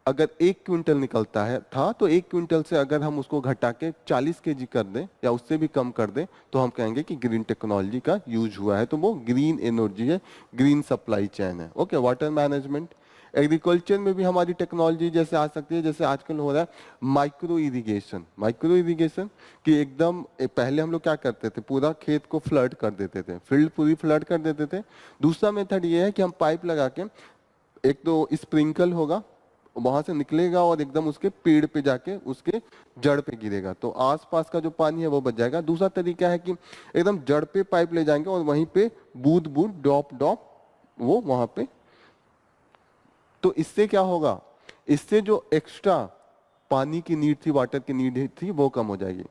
अगर 1 क्विंटल निकलता है था तो 1 क्विंटल से अगर हम उसको घटा के 40 kg कर दें या उससे भी कम कर दें तो हम कहेंगे कि ग्रीन टेक्नोलॉजी का यूज हुआ है। तो वो ग्रीन एनर्जी है, ग्रीन सप्लाई चेन है। ओके, वाटर मैनेजमेंट, एग्रीकल्चर में भी हमारी टेक्नोलॉजी जैसे आ सकती है, जैसे आजकल हो रहा है माइक्रो इरिगेशन। माइक्रो इरिगेशन कि एकदम पहले हम लोग क्या करते थे, पूरा खेत को फ्लड कर देते थे, फील्ड पूरी फ्लड कर देते थे। दूसरा मेथड ये है कि हम पाइप लगा के, एक तो स्प्रिंकल होगा, वहां से निकलेगा और एकदम उसके पेड़ पे जाके उसके जड़ पे गिरेगा, तो आसपास का जो पानी है वो बच जाएगा। दूसरा तरीका है कि एकदम जड़ पे पाइप ले जाएंगे और वहीं पे बूंद बूंद ड्रॉप ड्रॉप वो वहां पे, तो इससे क्या होगा, इससे जो एक्स्ट्रा पानी की नीड थी, वाटर की नीड थी, वो कम हो जाएगी।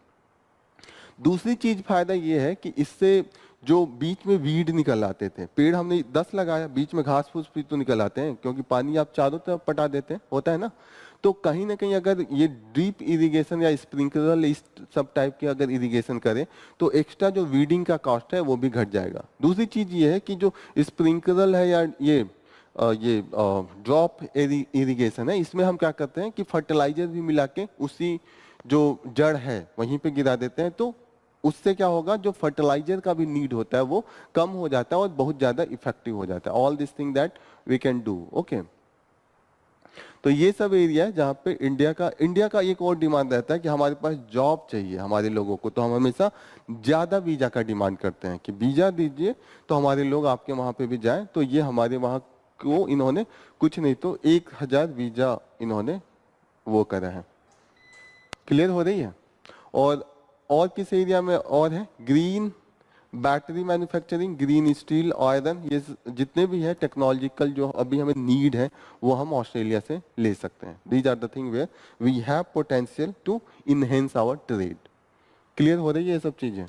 दूसरी चीज फायदा ये है कि इससे जो बीच में वीड निकल आते थे, पेड़ हमने 10 लगाया, बीच में घास फूस भी तो निकल आते हैं, क्योंकि पानी आप चारों तरफ पटा देते हैं, होता है ना। तो कहीं ना कहीं अगर ये ड्रीप इरिगेशन या स्प्रिंकलर इस सब टाइप के अगर इरिगेशन करें तो एक्स्ट्रा जो वीडिंग का कॉस्ट है वो भी घट जाएगा। दूसरी चीज ये है कि जो स्प्रिंकलर है या ये ड्रॉप इरिगेशन है, इसमें हम क्या करते हैं कि फर्टिलाइजर भी मिला के उसी जो जड़ है वहीं पे गिरा देते हैं, तो उससे क्या होगा, जो फर्टिलाइजर का भी नीड होता है वो कम हो जाता है और बहुत ज्यादा इफेक्टिव हो जाता है। All this thing that we can do, okay. तो ये सब एरिया है जहाँ पे इंडिया का एक और डिमांड रहता है कि हमारे पास जॉब चाहिए हमारे लोगों को, तो हम हमेशा ज्यादा वीजा का डिमांड करते हैं कि वीजा दीजिए तो हमारे लोग आपके वहां पे भी जाएं। तो ये हमारे वहां को इन्होंने कुछ नहीं तो 1000 वीजा इन्होंने वो करा है। क्लियर हो रही है। और किस एरिया में और है, green battery manufacturing, green steel, iron, ये जितने भी है टेक्नोलॉजिकल जो अभी हमें नीड है वो हम ऑस्ट्रेलिया से ले सकते हैं। These are the thing where we have potential to enhance our trade. Clear हो रही है ये सब चीजें।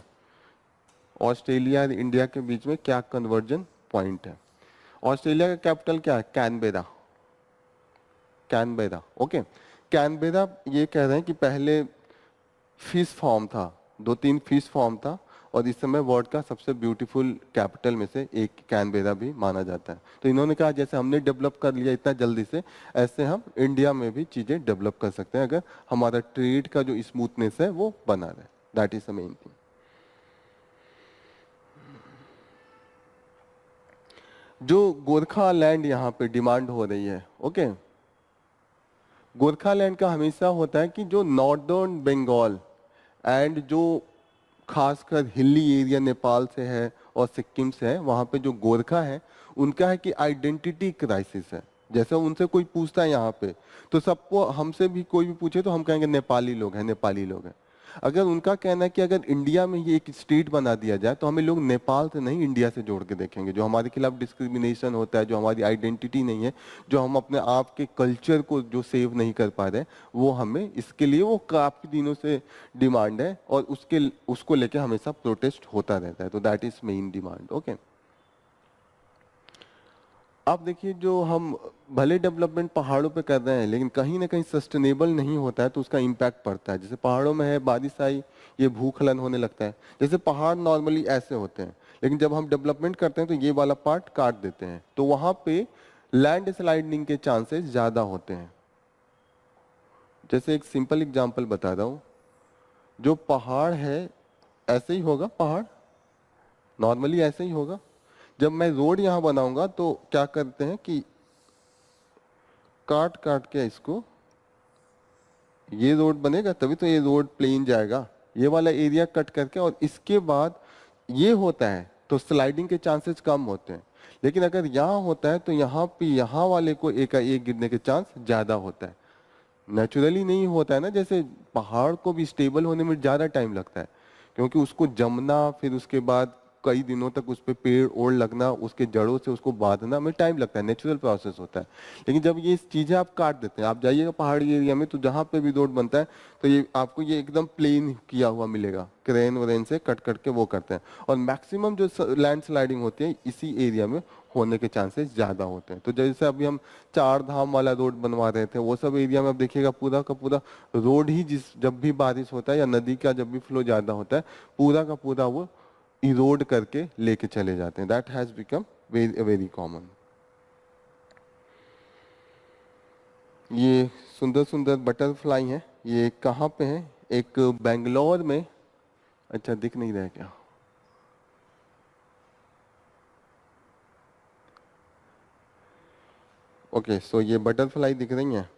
ऑस्ट्रेलिया और इंडिया के बीच में क्या कन्वर्जन पॉइंट है। ऑस्ट्रेलिया का कैपिटल क्या है, कैनबेरा। Canberra, okay. कैनबेरा ये कह रहे हैं कि पहले फिश फॉर्म था, 2-3 फिश फॉर्म था, और इस समय वर्ल्ड का सबसे ब्यूटीफुल कैपिटल में से एक कैनबेरा भी माना जाता है। तो इन्होंने कहा जैसे हमने डेवलप कर लिया इतना जल्दी से, ऐसे हम इंडिया में भी चीजें डेवलप कर सकते हैं अगर हमारा ट्रेड का जो स्मूथनेस है वो बना रहे। That is the main thing. जो गोरखा लैंड यहाँ पे डिमांड हो रही है, ओके। गोरखालैंड का हमेशा होता है कि जो नॉर्दर्न बंगाल एंड जो खासकर हिली एरिया नेपाल से है और सिक्किम से है, वहाँ पे जो गोरखा है उनका है कि आइडेंटिटी क्राइसिस है। जैसे उनसे कोई पूछता है यहाँ पे, तो सबको, हमसे भी कोई भी पूछे तो हम कहेंगे नेपाली लोग हैं, नेपाली लोग हैं। अगर उनका कहना है कि अगर इंडिया में ये एक स्टेट बना दिया जाए तो हमें लोग नेपाल से नहीं इंडिया से जोड़ के देखेंगे। जो हमारे खिलाफ डिस्क्रिमिनेशन होता है, जो हमारी आइडेंटिटी नहीं है, जो हम अपने आप के कल्चर को जो सेव नहीं कर पा रहे, वो हमें, इसके लिए वो काफी दिनों से डिमांड है और उसको लेके हमेशा प्रोटेस्ट होता रहता है। तो that is main demand, okay. आप देखिए, जो हम भले डेवलपमेंट पहाड़ों पे कर रहे हैं लेकिन कहीं ना कहीं सस्टेनेबल नहीं होता है तो उसका इम्पैक्ट पड़ता है। जैसे पहाड़ों में है, बारिश आई, ये भूस्खलन होने लगता है। जैसे पहाड़ नॉर्मली ऐसे होते हैं, लेकिन जब हम डेवलपमेंट करते हैं तो ये वाला पार्ट काट देते हैं, तो वहां पे लैंड स्लाइडिंग के चांसेस ज्यादा होते हैं। जैसे एक सिंपल एग्जाम्पल बता रहा हूँ, जो पहाड़ है ऐसे ही होगा, पहाड़ नॉर्मली ऐसे ही होगा। जब मैं रोड यहाँ बनाऊंगा तो क्या करते हैं कि काट काट के इसको, ये रोड बनेगा तभी तो ये रोड प्लेन जाएगा, ये वाला एरिया कट करके, और इसके बाद ये होता है तो स्लाइडिंग के चांसेस कम होते हैं। लेकिन अगर यहाँ होता है तो यहाँ पे यहाँ वाले को एक गिरने के चांस ज्यादा होता है। नेचुरली नहीं होता है ना, जैसे पहाड़ को भी स्टेबल होने में ज्यादा टाइम लगता है, क्योंकि उसको जमना, फिर उसके बाद कई दिनों तक उस पे पेड़ ओढ़ लगना, उसके जड़ों से उसको बांधना में टाइम लगता है, नेचुरल प्रोसेस होता है। लेकिन जब ये चीजें आप काट देते हैं, आप जाइएगा पहाड़ी एरिया में तो जहाँ पे भी रोड बनता है तो ये आपको ये एकदम प्लेन किया हुआ मिलेगा, क्रेन व्रेन से कट कट के वो करते हैं। और मैक्सिमम जो लैंड स्लाइडिंग होती है इसी एरिया में होने के चांसेस ज्यादा होते हैं। तो जैसे अभी हम 4 धाम वाला रोड बनवा रहे थे, वो सब एरिया में आप देखिएगा पूरा का पूरा रोड ही, जब भी बारिश होता है या नदी का जब भी फ्लो ज्यादा होता है, पूरा का पूरा वो इरोड करके लेके चले जाते हैं। That has become very very common. ये सुंदर सुंदर बटरफ्लाई हैं, ये कहाँ पे हैं, एक बेंगलोर में, अच्छा दिख नहीं रहा है क्या, ओके सो ये बटरफ्लाई दिख रही हैं,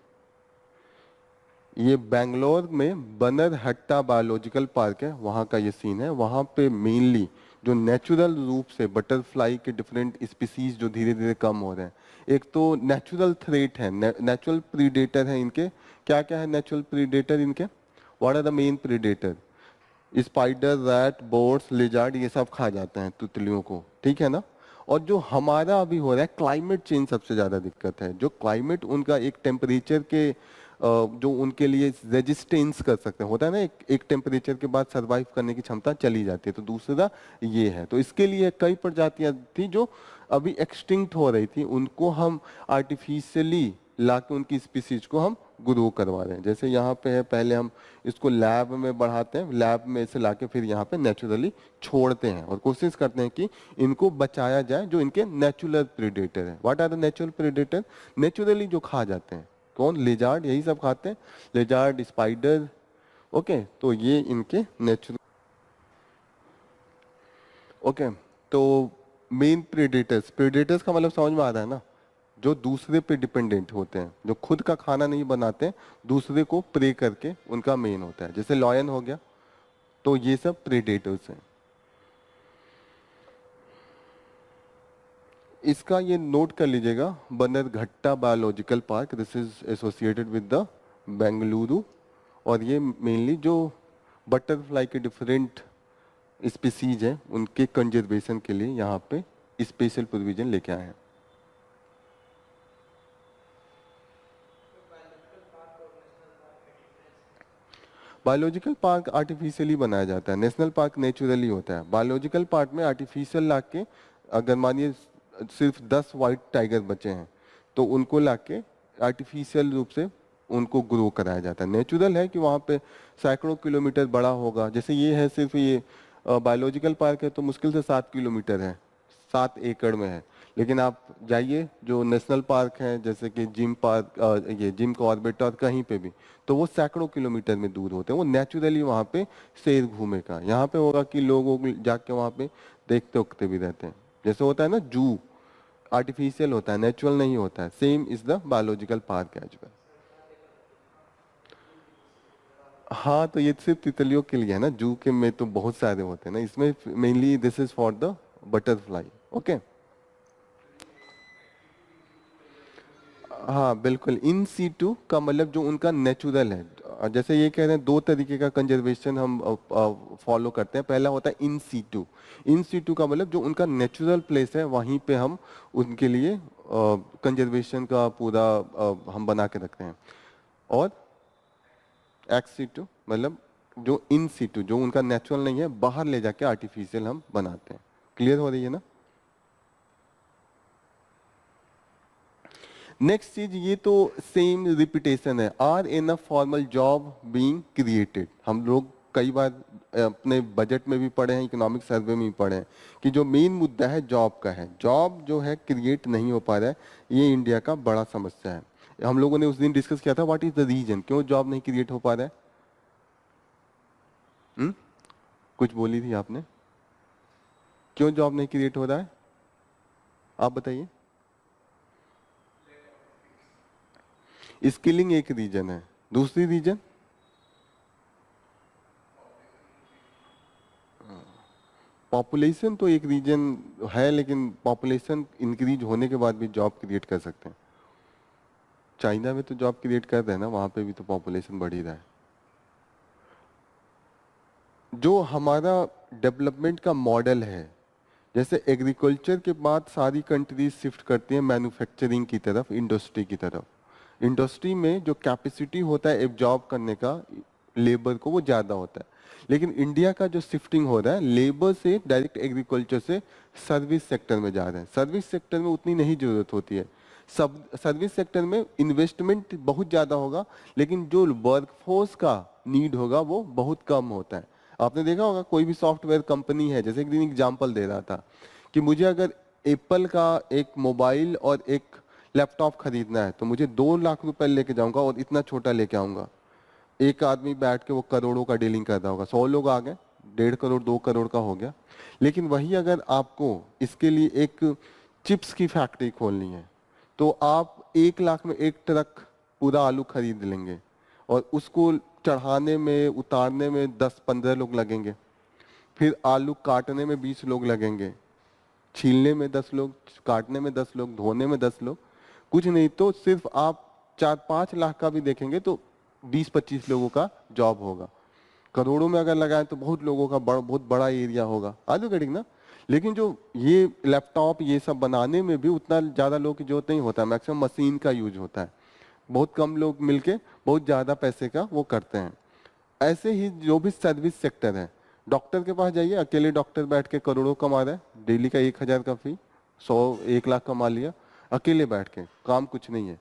ये बेंगलोर में बनरहट्टा बायोलॉजिकल पार्क है, वहाँ का ये सीन है। वहाँ पे मेनली जो नेचुरल रूप से बटरफ्लाई के डिफरेंट स्पीसीज जो धीरे धीरे कम हो रहे हैं। एक तो नेचुरल थ्रेट है, नेचुरल प्रीडेटर है इनके। क्या क्या है नेचुरल प्रीडेटर इनके? What are the main predator? Spider, rat, birds, lizard, ये सब खा जाते हैं तितलियों को, ठीक है ना। और जो हमारा अभी हो रहा है क्लाइमेट चेंज सबसे ज्यादा दिक्कत है। जो क्लाइमेट उनका एक टेम्परेचर के जो उनके लिए रेजिस्टेंस कर सकते हैं, होता है ना, एक टेम्परेचर के बाद सरवाइव करने की क्षमता चली जाती है। तो दूसरा ये है। तो इसके लिए कई प्रजातियां थी जो अभी एक्सटिंक्ट हो रही थी, उनको हम आर्टिफिशियली लाके उनकी स्पीसीज को हम ग्रो करवा रहे हैं। जैसे यहाँ पे है, पहले हम इसको लैब में बढ़ाते हैं, लैब में से लाके फिर यहाँ पे नेचुरली छोड़ते हैं और कोशिश करते हैं कि इनको बचाया जाए जो इनके नेचुरल प्रेडेटर है। What are the natural predator? Naturally जो खा जाते हैं। कौन? लिजार्ड, यही सब खाते हैं, लिजार्ड, स्पाइडर। ओके, तो ये इनके नेचुरल। ओके, तो मेन प्रेडेटर्स, प्रेडेटर्स का मतलब समझ में आ रहा है ना, जो दूसरे पे डिपेंडेंट होते हैं, जो खुद का खाना नहीं बनाते, दूसरे को प्रे करके उनका मेन होता है। जैसे लॉयन हो गया, तो ये सब प्रेडेटर्स हैं। इसका ये नोट कर लीजिएगा, Bannerghatta biological park, this is associated with the Bengaluru. और ये मेनली जो बटरफ्लाई के डिफरेंट स्पीसीज हैं उनके कंजर्वेशन के लिए यहाँ पे स्पेशल प्रोविजन लेके आए हैं। बायोलॉजिकल पार्क आर्टिफिशियली बनाया जाता है, नेशनल पार्क नेचुरली होता है। बायोलॉजिकल पार्क में आर्टिफिशियल लाके, अगर मानिए सिर्फ 10 व्हाइट टाइगर बचे हैं तो उनको लाके आर्टिफिशियल रूप से उनको ग्रो कराया जाता है। नेचुरल है कि वहाँ पे सैकड़ों किलोमीटर बड़ा होगा। जैसे ये है, सिर्फ ये बायोलॉजिकल पार्क है तो मुश्किल से 7 किलोमीटर है, 7 एकड़ में है। लेकिन आप जाइए जो नेशनल पार्क है, जैसे कि जिम पार्क, ये जिम कॉर्बेट और कहीं पे भी, तो वो सैकड़ों किलोमीटर में दूर होते हैं। वो नेचुरली वहाँ पे शेर घूमेगा। यहाँ पे होगा कि लोग जाके वहाँ पे देखते उखते भी रहते हैं। जैसे होता है ना जू, आर्टिफिशियल होता है, नेचुरल नहीं होता है। Same is the biological park as well. हाँ, तो ये सिर्फ तितलियों के लिए है ना, जू के में तो बहुत सारे होते हैं ना, इसमें mainly this is for the butterfly. Okay, हाँ बिल्कुल, इन सीटू का मतलब जो उनका नेचुरल है। जैसे ये कह रहे हैं, दो तरीके का कंजर्वेशन हम फॉलो करते हैं। पहला होता है इन सीटू। इन सीटू का मतलब जो उनका नेचुरल प्लेस है वहीं पे हम उनके लिए कंजर्वेशन का पूरा हम बना के रखते हैं। और एक्स सीटू मतलब जो इन सीटू, जो उनका नेचुरल नहीं है, बाहर ले जाके आर्टिफिशियल हम बनाते हैं। क्लियर हो रही है ना? नेक्स्ट चीज, ये तो सेम रिपीटेशन है। Are in a formal job being created. हम लोग कई बार अपने बजट में भी पढ़े हैं, इकोनॉमिक सर्वे में भी पढ़े हैं कि जो मेन मुद्दा है जॉब का है। जॉब जो है क्रिएट नहीं हो पा रहा है, ये इंडिया का बड़ा समस्या है। हम लोगों ने उस दिन डिस्कस किया था, व्हाट इज द रीजन, क्यों जॉब नहीं क्रिएट हो पा रहा है? हुँ? कुछ बोली थी आपने, क्यों जॉब नहीं क्रिएट हो रहा है? आप बताइए। स्किलिंग एक रीजन है, दूसरी रीजन पॉपुलेशन तो एक रीजन है, लेकिन पॉपुलेशन इंक्रीज होने के बाद भी जॉब क्रिएट कर सकते हैं। चाइना में तो जॉब क्रिएट कर रहे हैं ना, वहां पे भी तो पॉपुलेशन बढ़ ही रहा है। जो हमारा डेवलपमेंट का मॉडल है, जैसे एग्रीकल्चर के बाद सारी कंट्रीज शिफ्ट करती हैं मैन्युफैक्चरिंग की तरफ, इंडस्ट्री की तरफ। इंडस्ट्री में जो कैपेसिटी होता है एब्जॉर्ब करने का लेबर को, वो ज़्यादा होता है। लेकिन इंडिया का जो शिफ्टिंग हो रहा है लेबर से डायरेक्ट एग्रीकल्चर से सर्विस सेक्टर में जा रहे हैं। सर्विस सेक्टर में उतनी नहीं जरूरत होती है। सब सर्विस सेक्टर में इन्वेस्टमेंट बहुत ज़्यादा होगा, लेकिन जो वर्कफोर्स का नीड होगा वो बहुत कम होता है। आपने देखा होगा कोई भी सॉफ्टवेयर कंपनी है, जैसे एक दिन एग्जांपल दे रहा था कि मुझे अगर एप्पल का एक मोबाइल और एक लैपटॉप खरीदना है तो मुझे 2 लाख रुपए लेके जाऊंगा और इतना छोटा लेके आऊंगा। एक आदमी बैठ के वो करोड़ों का डीलिंग करता होगा, 100 लोग आ गए, 1.5 करोड़ 2 करोड़ का हो गया। लेकिन वही अगर आपको इसके लिए एक चिप्स की फैक्ट्री खोलनी है तो आप 1 लाख में एक ट्रक पूरा आलू खरीद लेंगे और उसको चढ़ाने में उतारने में 10-15 लोग लगेंगे। फिर आलू काटने में 20 लोग लगेंगे, छीलने में 10 लोग, काटने में 10 लोग, धोने में 10 लोग। कुछ नहीं तो सिर्फ आप 4-5 लाख का भी देखेंगे तो 20-25 लोगों का जॉब होगा। करोड़ों में अगर लगाएं तो बहुत लोगों का बहुत बड़ा एरिया होगा। आलू कटिंग ना। लेकिन जो ये लैपटॉप ये सब बनाने में भी उतना ज्यादा लोग की जरूरत नहीं होता, मैक्सिमम मशीन का यूज होता है। बहुत कम लोग मिलके बहुत ज्यादा पैसे का वो करते हैं। ऐसे ही जो भी सर्विस सेक्टर है, डॉक्टर के पास जाइए, अकेले डॉक्टर बैठ के करोड़ों कमा रहा है, डेली का 1,000 का फी, 100-1 लाख कमा लिया अकेले बैठ के, काम कुछ नहीं है।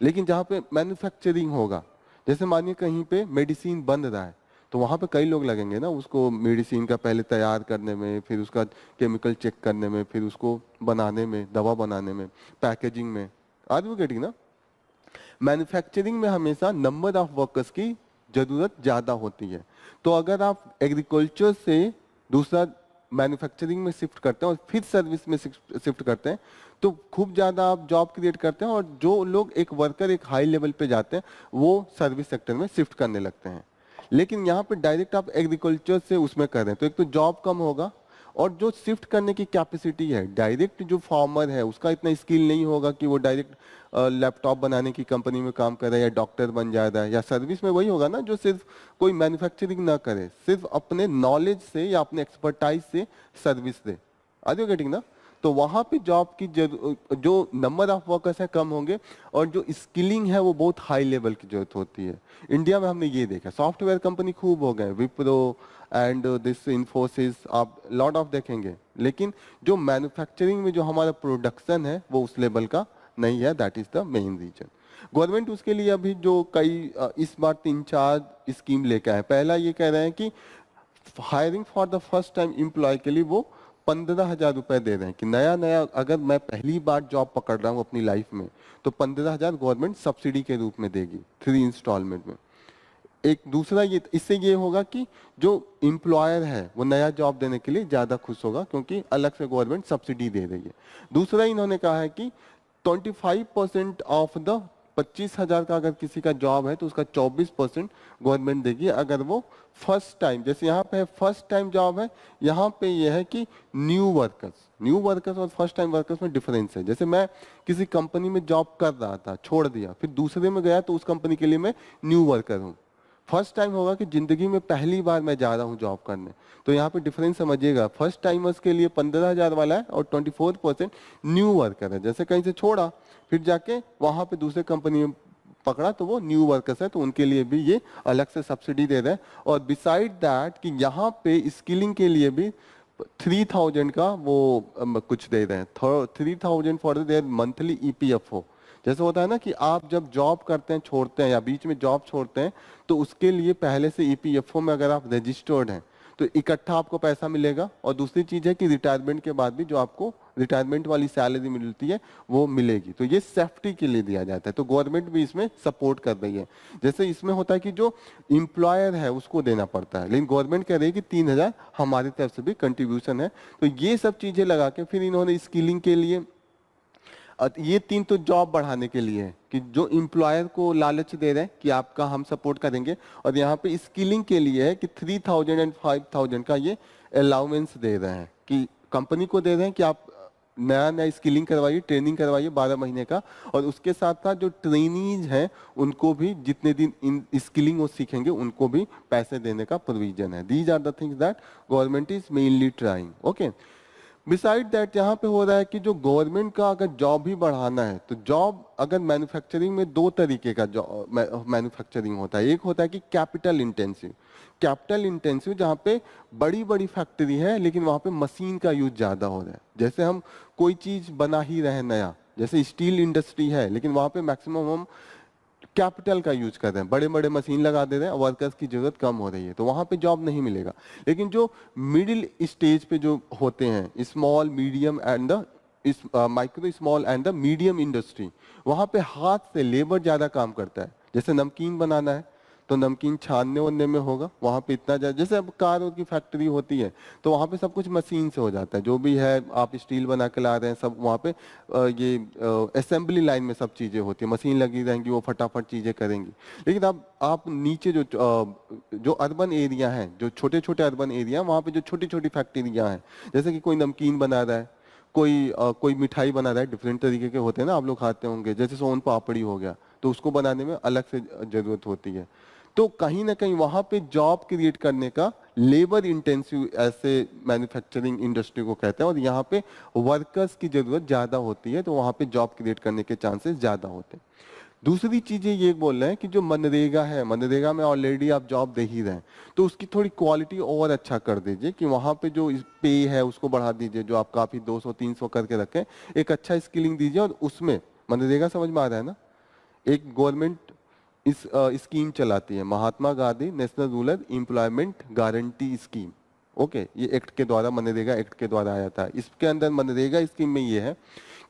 लेकिन जहाँ पे मैन्युफैक्चरिंग होगा, जैसे मानिए कहीं पे मेडिसिन बन रहा है, तो वहाँ पे कई लोग लगेंगे ना उसको मेडिसिन का पहले तैयार करने में, फिर उसका केमिकल चेक करने में, फिर उसको बनाने में, दवा बनाने में, पैकेजिंग में। आर यू गेटिंग ना। मैन्युफैक्चरिंग में हमेशा नंबर ऑफ वर्कर्स की जरूरत ज्यादा होती है। तो अगर आप एग्रीकल्चर से दूसरा मैन्युफैक्चरिंग में शिफ्ट करते हैं और फिर सर्विस में शिफ्ट करते हैं, तो खूब ज्यादा आप जॉब क्रिएट करते हैं, और जो लोग एक वर्कर एक हाई लेवल पे जाते हैं वो सर्विस सेक्टर में शिफ्ट करने लगते हैं। लेकिन यहाँ पे डायरेक्ट आप एग्रीकल्चर से उसमें कर रहे हैं तो एक तो जॉब कम होगा, और जो शिफ्ट करने की कैपेसिटी है, डायरेक्ट जो फार्मर है उसका इतना स्किल नहीं होगा कि वो डायरेक्ट लैपटॉप बनाने की कंपनी में काम करे या डॉक्टर बन जाता है, या सर्विस में वही होगा ना जो सिर्फ कोई मैन्युफैक्चरिंग ना करे, सिर्फ अपने नॉलेज से या अपने एक्सपर्टाइज से सर्विस दे। आर यू गेटिंग ना। तो वहां पे जॉब की जो नंबर ऑफ वर्कर्स है कम होंगे, और जो स्किलिंग है वो बहुत हाई लेवल की जरूरत होती है। इंडिया में हमने ये देखा, सॉफ्टवेयर कंपनी खूब हो गए, विप्रो एंड दिस इन्फोसिस, आप लॉट ऑफ देखेंगे, लेकिन जो मैन्युफैक्चरिंग में जो हमारा प्रोडक्शन है वो उस लेवल का नहीं है। That is the main reason. Government उसके लिए अभी जो कई इस बार 3-4 स्कीम लेकर आए। पहला ये कह रहे हैं कि hiring for the first time employ के लिए वो 15,000 रुपए दे रहे हैं, कि नया नया अगर मैं पहली बार जॉब पकड़ रहा हूँ अपनी लाइफ में, तो 15,000 गवर्नमेंट सब्सिडी के रूप में देगी 3 इंस्टॉलमेंट में। एक दूसरा ये, इससे ये होगा कि जो एम्प्लॉयर है वो नया जॉब देने के लिए ज्यादा खुश होगा, क्योंकि अलग से गवर्नमेंट सब्सिडी दे रही है। दूसरा इन्होंने कहा है कि 25% ऑफ द 25,000 का अगर किसी का जॉब है तो उसका 24% गवर्नमेंट देगी, अगर वो फर्स्ट टाइम, जैसे यहाँ पे फर्स्ट टाइम जॉब है, यहाँ पे ये है कि न्यू वर्कर्स और फर्स्ट टाइम वर्कर्स में डिफरेंस है। जैसे मैं किसी कंपनी में जॉब कर रहा था, छोड़ दिया, फिर दूसरे में गया, तो उस कंपनी के लिए मैं न्यू वर्कर हूँ। फर्स्ट टाइम होगा कि जिंदगी में पहली बार मैं जा रहा हूँ जॉब करने, तो यहाँ पे डिफरेंस समझिएगा। फर्स्ट टाइमर्स के लिए 15,000 वाला है, और 24% न्यू वर्कर है। जैसे कहीं से छोड़ा, फिर जाके वहां पे दूसरे कंपनी में पकड़ा, तो वो न्यू वर्कर्स है, तो उनके लिए भी ये अलग से सब्सिडी दे रहे हैं। और बिसाइड दैट कि यहाँ पे स्किलिंग के लिए भी 3,000 का वो कुछ दे रहे हैं, 3,000 फॉर देयर मंथली EPFO। जैसे होता है ना कि आप जब जॉब करते हैं, छोड़ते हैं, या बीच में जॉब छोड़ते हैं, तो उसके लिए पहले से EPFO में अगर आप रजिस्टर्ड हैं तो इकट्ठा आपको पैसा मिलेगा। और दूसरी चीज है कि रिटायरमेंट के बाद भी जो आपको रिटायरमेंट वाली सैलरी मिलती है वो मिलेगी। तो ये सेफ्टी के लिए दिया जाता है, तो गवर्नमेंट भी इसमें सपोर्ट कर रही है। जैसे इसमें होता है कि जो एम्प्लॉयर है उसको देना पड़ता है, लेकिन गवर्नमेंट कह रही है कि 3,000 हमारी तरफ से भी कंट्रीब्यूशन है। तो ये सब चीजें लगा के फिर इन्होंने स्किलिंग के लिए, ये 3 तो जॉब बढ़ाने के लिए है कि जो एम्प्लॉयर को लालच दे रहे हैं कि आपका हम सपोर्ट करेंगे, और यहाँ पे स्किलिंग के लिए है कि 3,000 एंड 5,000 का ये अलाउंस दे रहे हैं, कि कंपनी को दे रहे हैं कि आप नया नया स्किलिंग करवाइए, ट्रेनिंग करवाइए 12 महीने का, और उसके साथ साथ जो ट्रेनीज हैं उनको भी जितने दिन इन स्किलिंग वो सीखेंगे उनको भी पैसे देने का प्रोविजन है। These are the things that government is mainly trying. Okay, beside that यहाँ पे हो रहा है कि जो गवर्नमेंट का अगर जॉब ही बढ़ाना है, तो जॉब अगर मैन्युफैक्चरिंग में 2 तरीके का मैन्युफैक्चरिंग होता है। एक होता है कि कैपिटल इंटेंसिव जहाँ पे बड़ी बड़ी फैक्ट्री है, लेकिन वहाँ पे मशीन का यूज ज्यादा हो रहा है। जैसे हम कोई चीज बना ही रहे नया, जैसे स्टील इंडस्ट्री है, लेकिन वहाँ पे मैक्सिमम हम कैपिटल का यूज कर रहे हैं, बड़े बड़े मशीन लगा दे रहे हैं, वर्कर्स की जरूरत कम हो रही है, तो वहां पे जॉब नहीं मिलेगा। लेकिन जो मिडिल स्टेज पे जो होते हैं, small medium and the micro small and the medium industry, वहां पे हाथ से लेबर ज्यादा काम करता है। जैसे नमकीन बनाना है तो नमकीन छानने वनने में होगा, वहां पे इतना जैसे अब कार की फैक्ट्री होती है तो वहां पे सब कुछ मशीन से हो जाता है, जो भी है आप स्टील बना के ला रहे हैं सब वहां पे ये असेंबली लाइन में सब चीजें होती है, मशीन लगी रहेंगी, वो फटाफट चीजें करेंगी। लेकिन अब आप नीचे जो अर्बन एरिया है, जो छोटे छोटे अर्बन एरिया, वहां पे जो छोटी छोटी फैक्ट्रियां हैं, जैसे कि कोई नमकीन बना रहा है, कोई मिठाई बना रहा है, डिफरेंट तरीके के होते हैं ना, आप लोग खाते होंगे, जैसे सोन पापड़ी हो गया, तो उसको बनाने में अलग से जरूरत होती है। तो कहीं ना कहीं वहां पे जॉब क्रिएट करने का, लेबर इंटेंसिव ऐसे मैन्युफैक्चरिंग इंडस्ट्री को कहते हैं, और यहाँ पे वर्कर्स की जरूरत ज्यादा होती है, तो वहां पे जॉब क्रिएट करने के चांसेस ज्यादा होते हैं। दूसरी चीजें ये बोल रहे हैं कि जो मनरेगा है, मनरेगा में ऑलरेडी आप जॉब दे ही रहे हैं, तो उसकी थोड़ी क्वालिटी और अच्छा कर दीजिए, कि वहां पे जो पे है उसको बढ़ा दीजिए, जो आप काफी 200-300 करके रखें, एक अच्छा स्किलिंग दीजिए। और उसमें मनरेगा समझ में आ रहा है ना, एक गवर्नमेंट इस स्कीम चलाती है, Mahatma Gandhi national rural employment guarantee scheme. Okay, ये एक्ट के द्वारा, मनरेगा एक्ट के द्वारा आया था। इसके अंदर मनरेगा स्कीम में ये है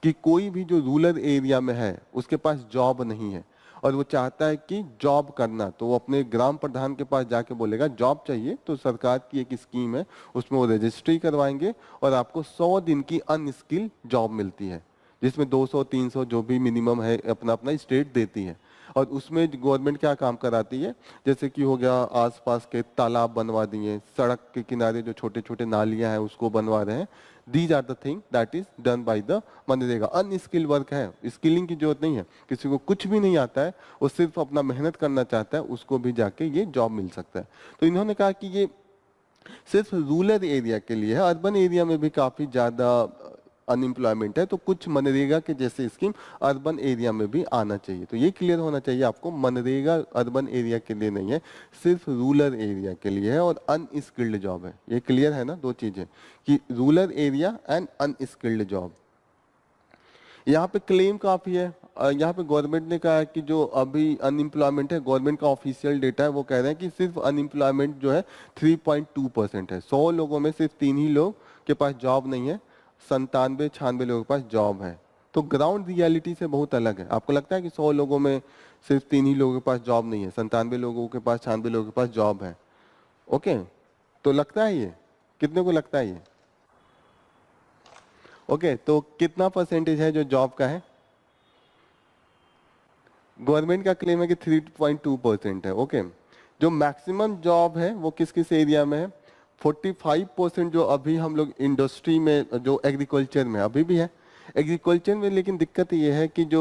कि कोई भी जो रूरल एरिया में है उसके पास जॉब नहीं है और वो चाहता है कि जॉब करना, तो वो अपने ग्राम प्रधान के पास जाके बोलेगा जॉब चाहिए, तो सरकार की एक स्कीम है, उसमें वो रजिस्ट्री करवाएंगे और आपको 100 दिन की अनस्किल जॉब मिलती है, जिसमें 200-300 जो भी मिनिमम है अपना अपना स्टेट देती है। और उसमें गवर्नमेंट क्या काम कराती है, जैसे कि हो गया आसपास के तालाब बनवा दिए, सड़क के किनारे जो छोटे छोटे नालियां हैं उसको बनवा रहे हैं। These are the thing that is done by the मनरेगा। अनस्किल वर्क है, स्किलिंग की जरूरत नहीं है, किसी को कुछ भी नहीं आता है, वो सिर्फ अपना मेहनत करना चाहता है, उसको भी जाके ये जॉब मिल सकता है। तो इन्होंने कहा कि ये सिर्फ रूरल एरिया के लिए है, अर्बन एरिया में भी काफी ज्यादा अनएम्प्लॉयमेंट है, तो कुछ मनरेगा के जैसे स्कीम अर्बन एरिया में भी आना चाहिए। तो ये क्लियर होना चाहिए आपको, मनरेगा अर्बन एरिया के लिए नहीं है, सिर्फ रूरल एरिया के लिए है और अनस्किल्ड जॉब है। ये क्लियर है ना, दो चीजें, कि rural area and unskilled job. यहाँ पे क्लेम काफी है। यहाँ पे गवर्नमेंट ने कहा है कि जो अभी अनएम्प्लॉयमेंट है, गवर्नमेंट का ऑफिशियल डेटा है, वो कह रहे हैं कि सिर्फ अनएम्प्लॉयमेंट जो है 3.2% है। 100 लोगों में सिर्फ 3 ही लोग के पास जॉब नहीं है, 97-96 लोगों के पास जॉब है। तो ग्राउंड रियलिटी से बहुत अलग है। आपको लगता है कि 100 लोगों में सिर्फ 3 ही लोगों के पास जॉब नहीं है, 97 लोगों के पास, 96 लोगों के पास जॉब है। ओके, तो लगता है ये, कितने को लगता है ये? ओके, तो कितना परसेंटेज है जो जॉब का है? गवर्नमेंट का क्लेम है कि 3.2% है। ओके, जो मैक्सिमम जॉब है वो किस किस एरिया में है? 45% जो अभी हम लोग इंडस्ट्री में, जो एग्रीकल्चर में अभी भी है, एग्रीकल्चर में। लेकिन दिक्कत ये है कि जो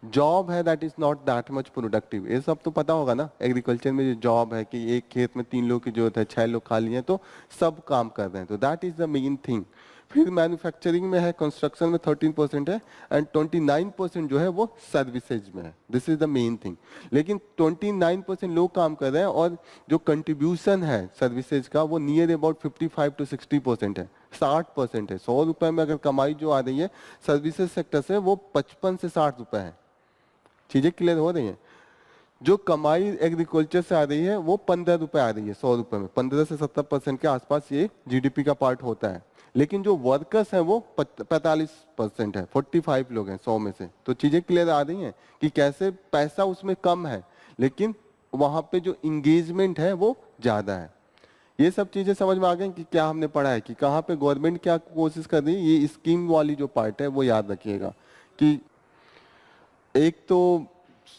जॉब है that is not that much productive. ये सब तो पता होगा ना, एग्रीकल्चर में जो जॉब है कि एक खेत में 3 लोग की जरूरत है, 6 लोग खाली हैं, तो सब काम कर रहे हैं, तो that is the main thing. फिर मैन्युफैक्चरिंग में है, कंस्ट्रक्शन में 13% है, एंड 29% जो है वो सर्विसेज में है। This is the main thing. लेकिन 29% लोग काम कर रहे हैं और जो कंट्रीब्यूशन है सर्विसेज का वो नियर अबाउट 55-60% है, 60% है। 100 रुपए में अगर कमाई जो आ रही है सर्विसेज सेक्टर से, वो 55 से 60 रुपए है। चीजें क्लियर हो रही हैं? जो कमाई एग्रीकल्चर से आ रही है वो 15 रुपए आ रही है 100 रुपए में, 15 से 70% के आसपास ये जीडीपी का पार्ट होता है। लेकिन जो वर्कर्स है वो 45% है, 45 लोग हैं 100 में से। तो चीजें क्लियर आ रही हैं कि कैसे पैसा उसमें कम है लेकिन वहां पे जो इंगेजमेंट है वो ज्यादा है। ये सब चीजें समझ में आ गई कि क्या हमने पढ़ा है, कि कहाँ पे गवर्नमेंट क्या कोशिश कर रही है। ये स्कीम वाली जो पार्ट है वो याद रखिएगा कि एक तो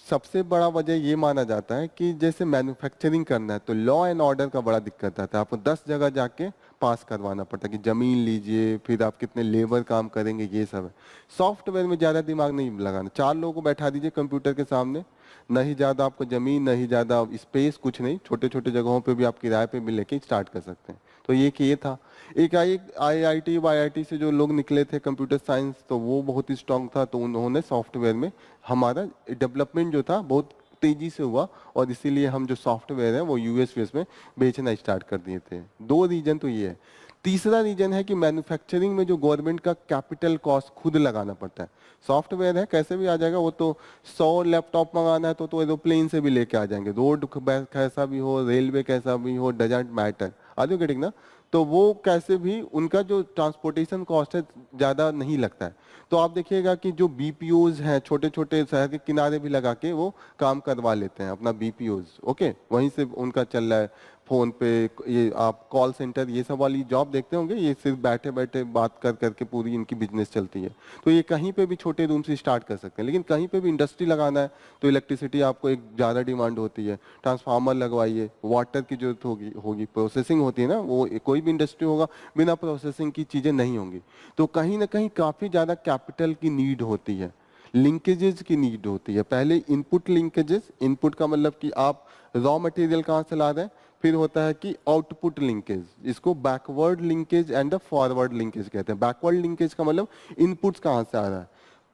सबसे बड़ा वजह ये माना जाता है कि जैसे मैन्युफैक्चरिंग करना है तो लॉ एंड ऑर्डर का बड़ा दिक्कत आता है। आपको 10 जगह जाके पास करवाना पड़ता है कि जमीन लीजिए, फिर आप कितने लेबर काम करेंगे, ये सब है। सॉफ्टवेयर में ज्यादा दिमाग नहीं लगाना, 4 लोगों को बैठा दीजिए कंप्यूटर के सामने, नहीं ज्यादा आपको जमीन, नहीं ज्यादा स्पेस, कुछ नहीं, छोटे छोटे जगहों पे भी आप किराए पे भी लेके स्टार्ट कर सकते हैं। तो ये था। एक आईआईटी वाईआईटी से जो लोग निकले थे कंप्यूटर साइंस, तो वो बहुत ही स्ट्रांग था, तो उन्होंने सॉफ्टवेयर में हमारा डेवलपमेंट जो था बहुत तेजी से हुआ, और इसीलिए हम जो सॉफ्टवेयर है वो यूएस में बेचना स्टार्ट कर दिए थे। 2 रीजन तो ये है। तीसरा रीजन है कि मैन्युफैक्चरिंग में जो गवर्नमेंट का कैपिटल कॉस्ट खुद लगाना पड़ता है। सॉफ्टवेयर है कैसे भी आ जाएगा, वो तो 100 लैपटॉप मंगाना है तो एरोप्लेन से भी लेके आ जाएंगे, रोड कैसा भी हो, रेलवे कैसा भी हो, doesn't matter. Are you getting ना? तो वो कैसे भी उनका जो ट्रांसपोर्टेशन कॉस्ट है ज़्यादा नहीं लगता है। तो आप देखिएगा कि जो बीपीओज हैं छोटे छोटे शहर के किनारे भी लगा के वो काम करवा लेते हैं अपना बीपीओज, ओके, वहीं से उनका चल रहा है। फोन पे ये आप कॉल सेंटर ये सब वाली जॉब देखते होंगे, ये सिर्फ बैठे बैठे बात कर करके पूरी इनकी बिजनेस चलती है। तो ये कहीं पे भी छोटे रूम से स्टार्ट कर सकते हैं, लेकिन कहीं पे भी इंडस्ट्री लगाना है तो इलेक्ट्रिसिटी आपको एक ज़्यादा डिमांड होती है, ट्रांसफार्मर लगवाइए, वाटर की जरूरत होगी होगी प्रोसेसिंग होती है ना, वो कोई भी इंडस्ट्री होगा बिना प्रोसेसिंग की चीज़ें नहीं होंगी। तो कहीं ना कहीं काफ़ी ज़्यादा कैपिटल की नीड होती है, लिंकेजेस की नीड होती है। पहले इनपुट लिंकेजेस, इनपुट का मतलब कि आप रॉ मटेरियल कहाँ से ला रहे हैं, फिर होता है कि आउटपुट लिंकेज, इसको backward linkage and forward linkage कहते हैं। बैकवर्ड लिंकेज का मतलब इनपुट्स कहाँ से आ रहा है,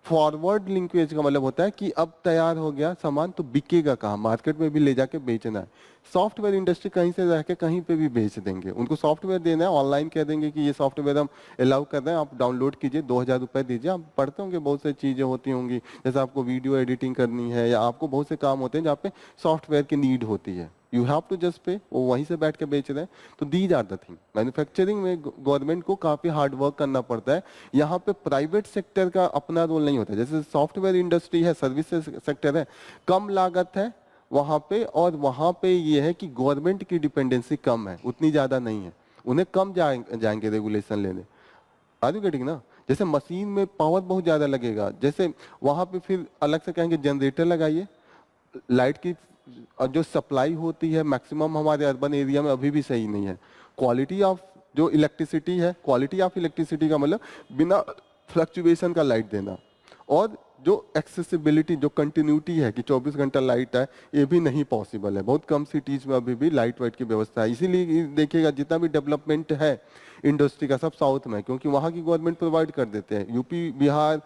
फॉरवर्ड लिंकेज का मतलब होता है कि अब तैयार हो गया सामान तो बिकेगा कहाँ, मार्केट में भी ले जाके बेचना है। सॉफ्टवेयर इंडस्ट्री कहीं से रह के कहीं पे भी बेच देंगे, उनको सॉफ्टवेयर देना है, ऑनलाइन कह देंगे कि ये सॉफ्टवेयर हम अलाउ कर रहे हैं, आप डाउनलोड कीजिए, 2,000 रुपये दीजिए। आप पढ़ते होंगे बहुत सारी चीज़ें होती होंगी, जैसे आपको वीडियो एडिटिंग करनी है या आपको बहुत से काम होते हैं जहाँ पे सॉफ्टवेयर की नीड होती है, यू हैव टू जस्ट पे, वो वहीं से बैठ के बेच रहे हैं। तो these are the thing, manufacturing में गवर्नमेंट को काफी हार्ड वर्क करना पड़ता है। यहाँ पे प्राइवेट सेक्टर का अपना रोल नहीं होता, जैसे सॉफ्टवेयर इंडस्ट्री है, सर्विसेज सेक्टर है, कम लागत है वहाँ पे, और वहाँ पे ये है कि गवर्नमेंट की डिपेंडेंसी कम है, उतनी ज्यादा नहीं है, उन्हें कम जाएंगे रेगुलेशन लेने। आर यू गेटिंग ना, जैसे मशीन में पावर बहुत ज्यादा लगेगा, जैसे वहां पे फिर अलग से कहेंगे जनरेटर लगाइए, लाइट की जो सप्लाई होती है मैक्सिमम हमारे अर्बन एरिया में अभी भी सही नहीं है। क्वालिटी ऑफ जो इलेक्ट्रिसिटी है, क्वालिटी ऑफ इलेक्ट्रिसिटी का मतलब बिना फ्लक्चुएशन का लाइट देना, और जो एक्सेसिबिलिटी, जो कंटिन्यूटी है कि 24 घंटा लाइट है, ये भी नहीं पॉसिबल है। बहुत कम सिटीज में अभी भी लाइट वाइट की व्यवस्था है। इसीलिए देखिएगा जितना भी डेवलपमेंट है इंडस्ट्री का सब साउथ में है, क्योंकि वहाँ की गवर्नमेंट प्रोवाइड कर देते हैं। यूपी, बिहार,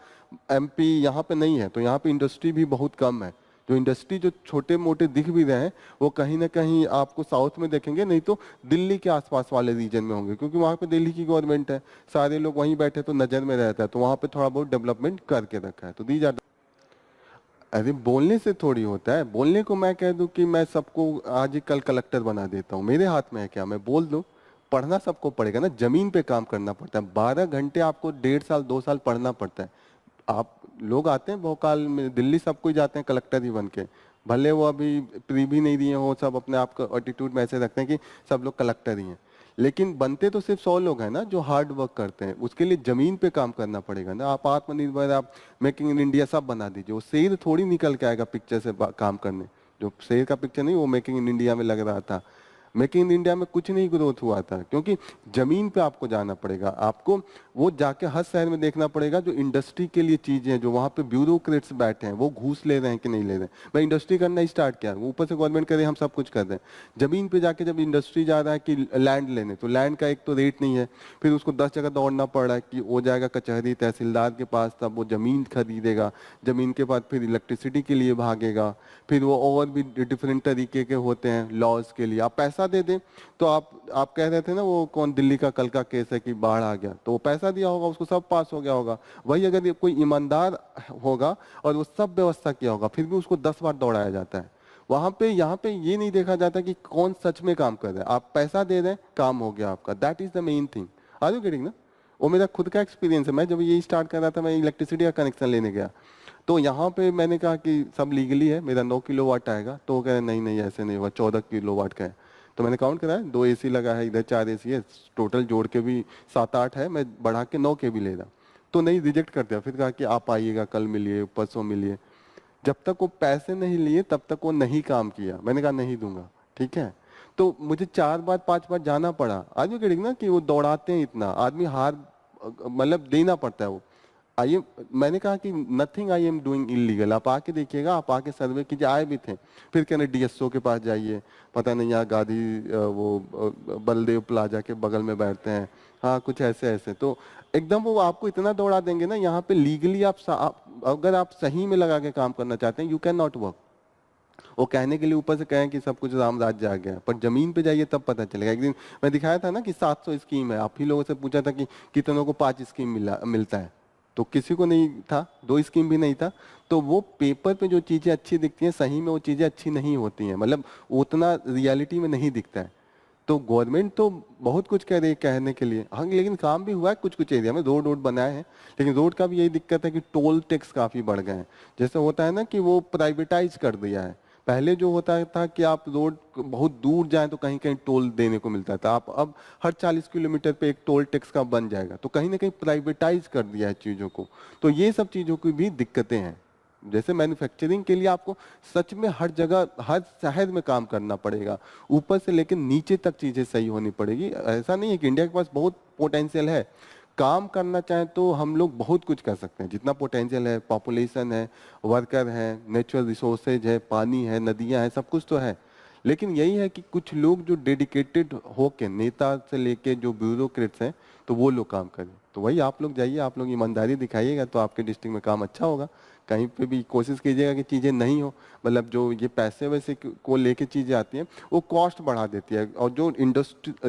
एमपी यहाँ पे नहीं है, तो यहाँ पे इंडस्ट्री भी बहुत कम है। जो इंडस्ट्री जो छोटे मोटे दिख भी रहे हैं वो कहीं ना कहीं आपको साउथ में देखेंगे, नहीं तो दिल्ली के आसपास वाले रीजन में होंगे, क्योंकि वहाँ पे दिल्ली की गवर्नमेंट है, सारे लोग वहीं बैठे तो नजर में रहता है, तो वहाँ पे थोड़ा बहुत डेवलपमेंट करके रखा है। तो दीज आर, अरे बोलने से थोड़ी होता है, बोलने को मैं कह दूं कि मैं सबको आज ही कल कलेक्टर बना देता हूँ, मेरे हाथ में है क्या, मैं बोल दूं। पढ़ना सबको पड़ेगा ना, जमीन पे काम करना पड़ता है, 12 घंटे आपको 1.5 साल 2 साल पढ़ना पड़ता है। आप लोग आते हैं भोपाल में, दिल्ली सब कोई जाते हैं कलेक्टर ही बन के, भले वो अभी प्री भी नहीं दिए हो, सब अपने आप का एटीट्यूड में ऐसे रखते हैं कि सब लोग कलेक्टर ही हैं, लेकिन बनते तो सिर्फ 100 लोग हैं ना जो हार्ड वर्क करते हैं। उसके लिए जमीन पे काम करना पड़ेगा ना। आप आत्मनिर्भर, आप मेकिंग इन इंडिया सब बना दीजिए, वो शेर थोड़ी निकल के आएगा पिक्चर से काम करने। जो शेर का पिक्चर नहीं, वो मेकिंग इन इंडिया में लग रहा था, मेकिंग इन इंडिया में कुछ नहीं ग्रोथ हुआ था, क्योंकि जमीन पे आपको जाना पड़ेगा, आपको वो जाके हर शहर में देखना पड़ेगा जो इंडस्ट्री के लिए चीजें हैं, जो वहाँ पे ब्यूरोक्रेट्स बैठे हैं वो घूस ले रहे हैं कि नहीं ले रहे हैं। मैं इंडस्ट्री करना स्टार्ट किया, ऊपर से गवर्नमेंट करे हम सब कुछ कर रहे हैं, जमीन पे जाके जब इंडस्ट्री जा रहा है कि लैंड लेने, तो लैंड का एक तो रेट नहीं है, फिर उसको 10 जगह दौड़ना पड़ रहा है कि वो जाएगा कचहरी तहसीलदार के पास, तब वो जमीन खरीदेगा, जमीन के बाद फिर इलेक्ट्रिसिटी के लिए भागेगा, फिर वो और भी डिफरेंट तरीके के होते हैं लॉज के लिए। आप पैसा दे दें तो आप कह रहे थे ना वो कौन दिल्ली का कल का केस है कि बाढ़ आ गया, तो वो पैसा दिया होगा उसको सब पास हो गया होगा। वही अगर ये कोई ईमानदार होगा और वो सब व्यवस्था किया होगा, फिर भी उसको 10 बार दौड़ाया जाता है। वहां पे यहाँ पे ये नहीं देखा जाता कि कौन सच में काम कर रहा है, आप पैसा दे रहे हैं काम हो गया आपका, that is the main thing. Are you getting ना। वो मेरा खुद का एक्सपीरियंस है, मैं जब ये स्टार्ट कर रहा था, मैं इलेक्ट्रिसिटी का कनेक्शन लेने गया, तो यहाँ पे मैंने कहा कि सब लीगली है, मेरा 9 किलोवाट आएगा, तो वो कह रहे नहीं नहीं ऐसे नहीं हुआ, 14 किलोवाट का है। तो मैंने काउंट करा है, 2 एसी लगा है, इधर 4 एसी है, टोटल जोड़ के भी 7-8 है, मैं बढ़ा के 9 के भी ले रहा। तो नहीं, रिजेक्ट कर दिया, फिर कहा कि आप आइएगा कल मिलिए परसों मिलिए। जब तक वो पैसे नहीं लिए तब तक वो नहीं काम किया, मैंने कहा नहीं दूंगा, ठीक है। तो मुझे 4 बार 5 बार जाना पड़ा। आज भी कहेंगे ना कि वो दौड़ाते हैं इतना, आदमी हार मतलब देना पड़ता है वो। आई मैंने कहा कि nothing I am doing illegal, आप आके देखिएगा, आप आके सर्वे कीजिए, आए भी थे। फिर कहने डीएसओ के पास जाइए, पता नहीं यहाँ गांधी बलदेव प्लाजा के बगल में बैठते हैं, हाँ कुछ ऐसे ऐसे, तो एकदम वो आपको इतना दौड़ा देंगे ना। यहाँ पे लीगली अगर आप सही में लगा के काम करना चाहते हैं, यू कैन नॉट वर्क। वो कहने के लिए ऊपर से कहें कि सब कुछ राम राज्य आ गया, पर जमीन पे जाइए तब पता चलेगा। एक दिन मैं दिखाया था ना कि 700 स्कीम है, आप ही लोगों से पूछा था कि कितनों को 5 स्कीम मिलता है, तो किसी को नहीं था, 2 स्कीम भी नहीं था। तो वो पेपर पे जो चीजें अच्छी दिखती हैं, सही में वो चीजें अच्छी नहीं होती हैं, मतलब उतना रियलिटी में नहीं दिखता है। तो गवर्नमेंट तो बहुत कुछ कह रही है कहने के लिए, हाँ, लेकिन काम भी हुआ है कुछ कुछ एरिया में, रोड वोड बनाए हैं, लेकिन रोड का भी यही दिक्कत है कि टोल टैक्स काफी बढ़ गए हैं। जैसे होता है ना कि वो प्राइवेटाइज कर दिया है। पहले जो होता था कि आप रोड बहुत दूर जाएं तो कहीं कहीं टोल देने को मिलता था, आप अब हर 40 किलोमीटर पे एक टोल टैक्स का बन जाएगा, तो कहीं ना कहीं प्राइवेटाइज कर दिया है चीजों को। तो ये सब चीजों की भी दिक्कतें हैं। जैसे मैन्युफैक्चरिंग के लिए आपको सच में हर जगह हर शहर में काम करना पड़ेगा, ऊपर से लेकर नीचे तक चीजें सही होनी पड़ेगी। ऐसा नहीं है कि इंडिया के पास बहुत पोटेंशियल है, काम करना चाहे तो हम लोग बहुत कुछ कर सकते हैं, जितना पोटेंशियल है, पॉपुलेशन है, वर्कर है, नेचुरल रिसोर्सेज है, पानी है, नदियां हैं, सब कुछ तो है। लेकिन यही है कि कुछ लोग जो डेडिकेटेड होके, नेता से लेके जो ब्यूरोक्रेट्स हैं, तो वो लोग काम करें। तो वही आप लोग जाइए, आप लोग ईमानदारी दिखाइएगा तो आपके डिस्ट्रिक्ट में काम अच्छा होगा। कहीं पे भी कोशिश कीजिएगा कि चीजें नहीं हो, मतलब जो ये पैसे वैसे को लेके चीजें आती हैं वो कॉस्ट बढ़ा देती है, और जो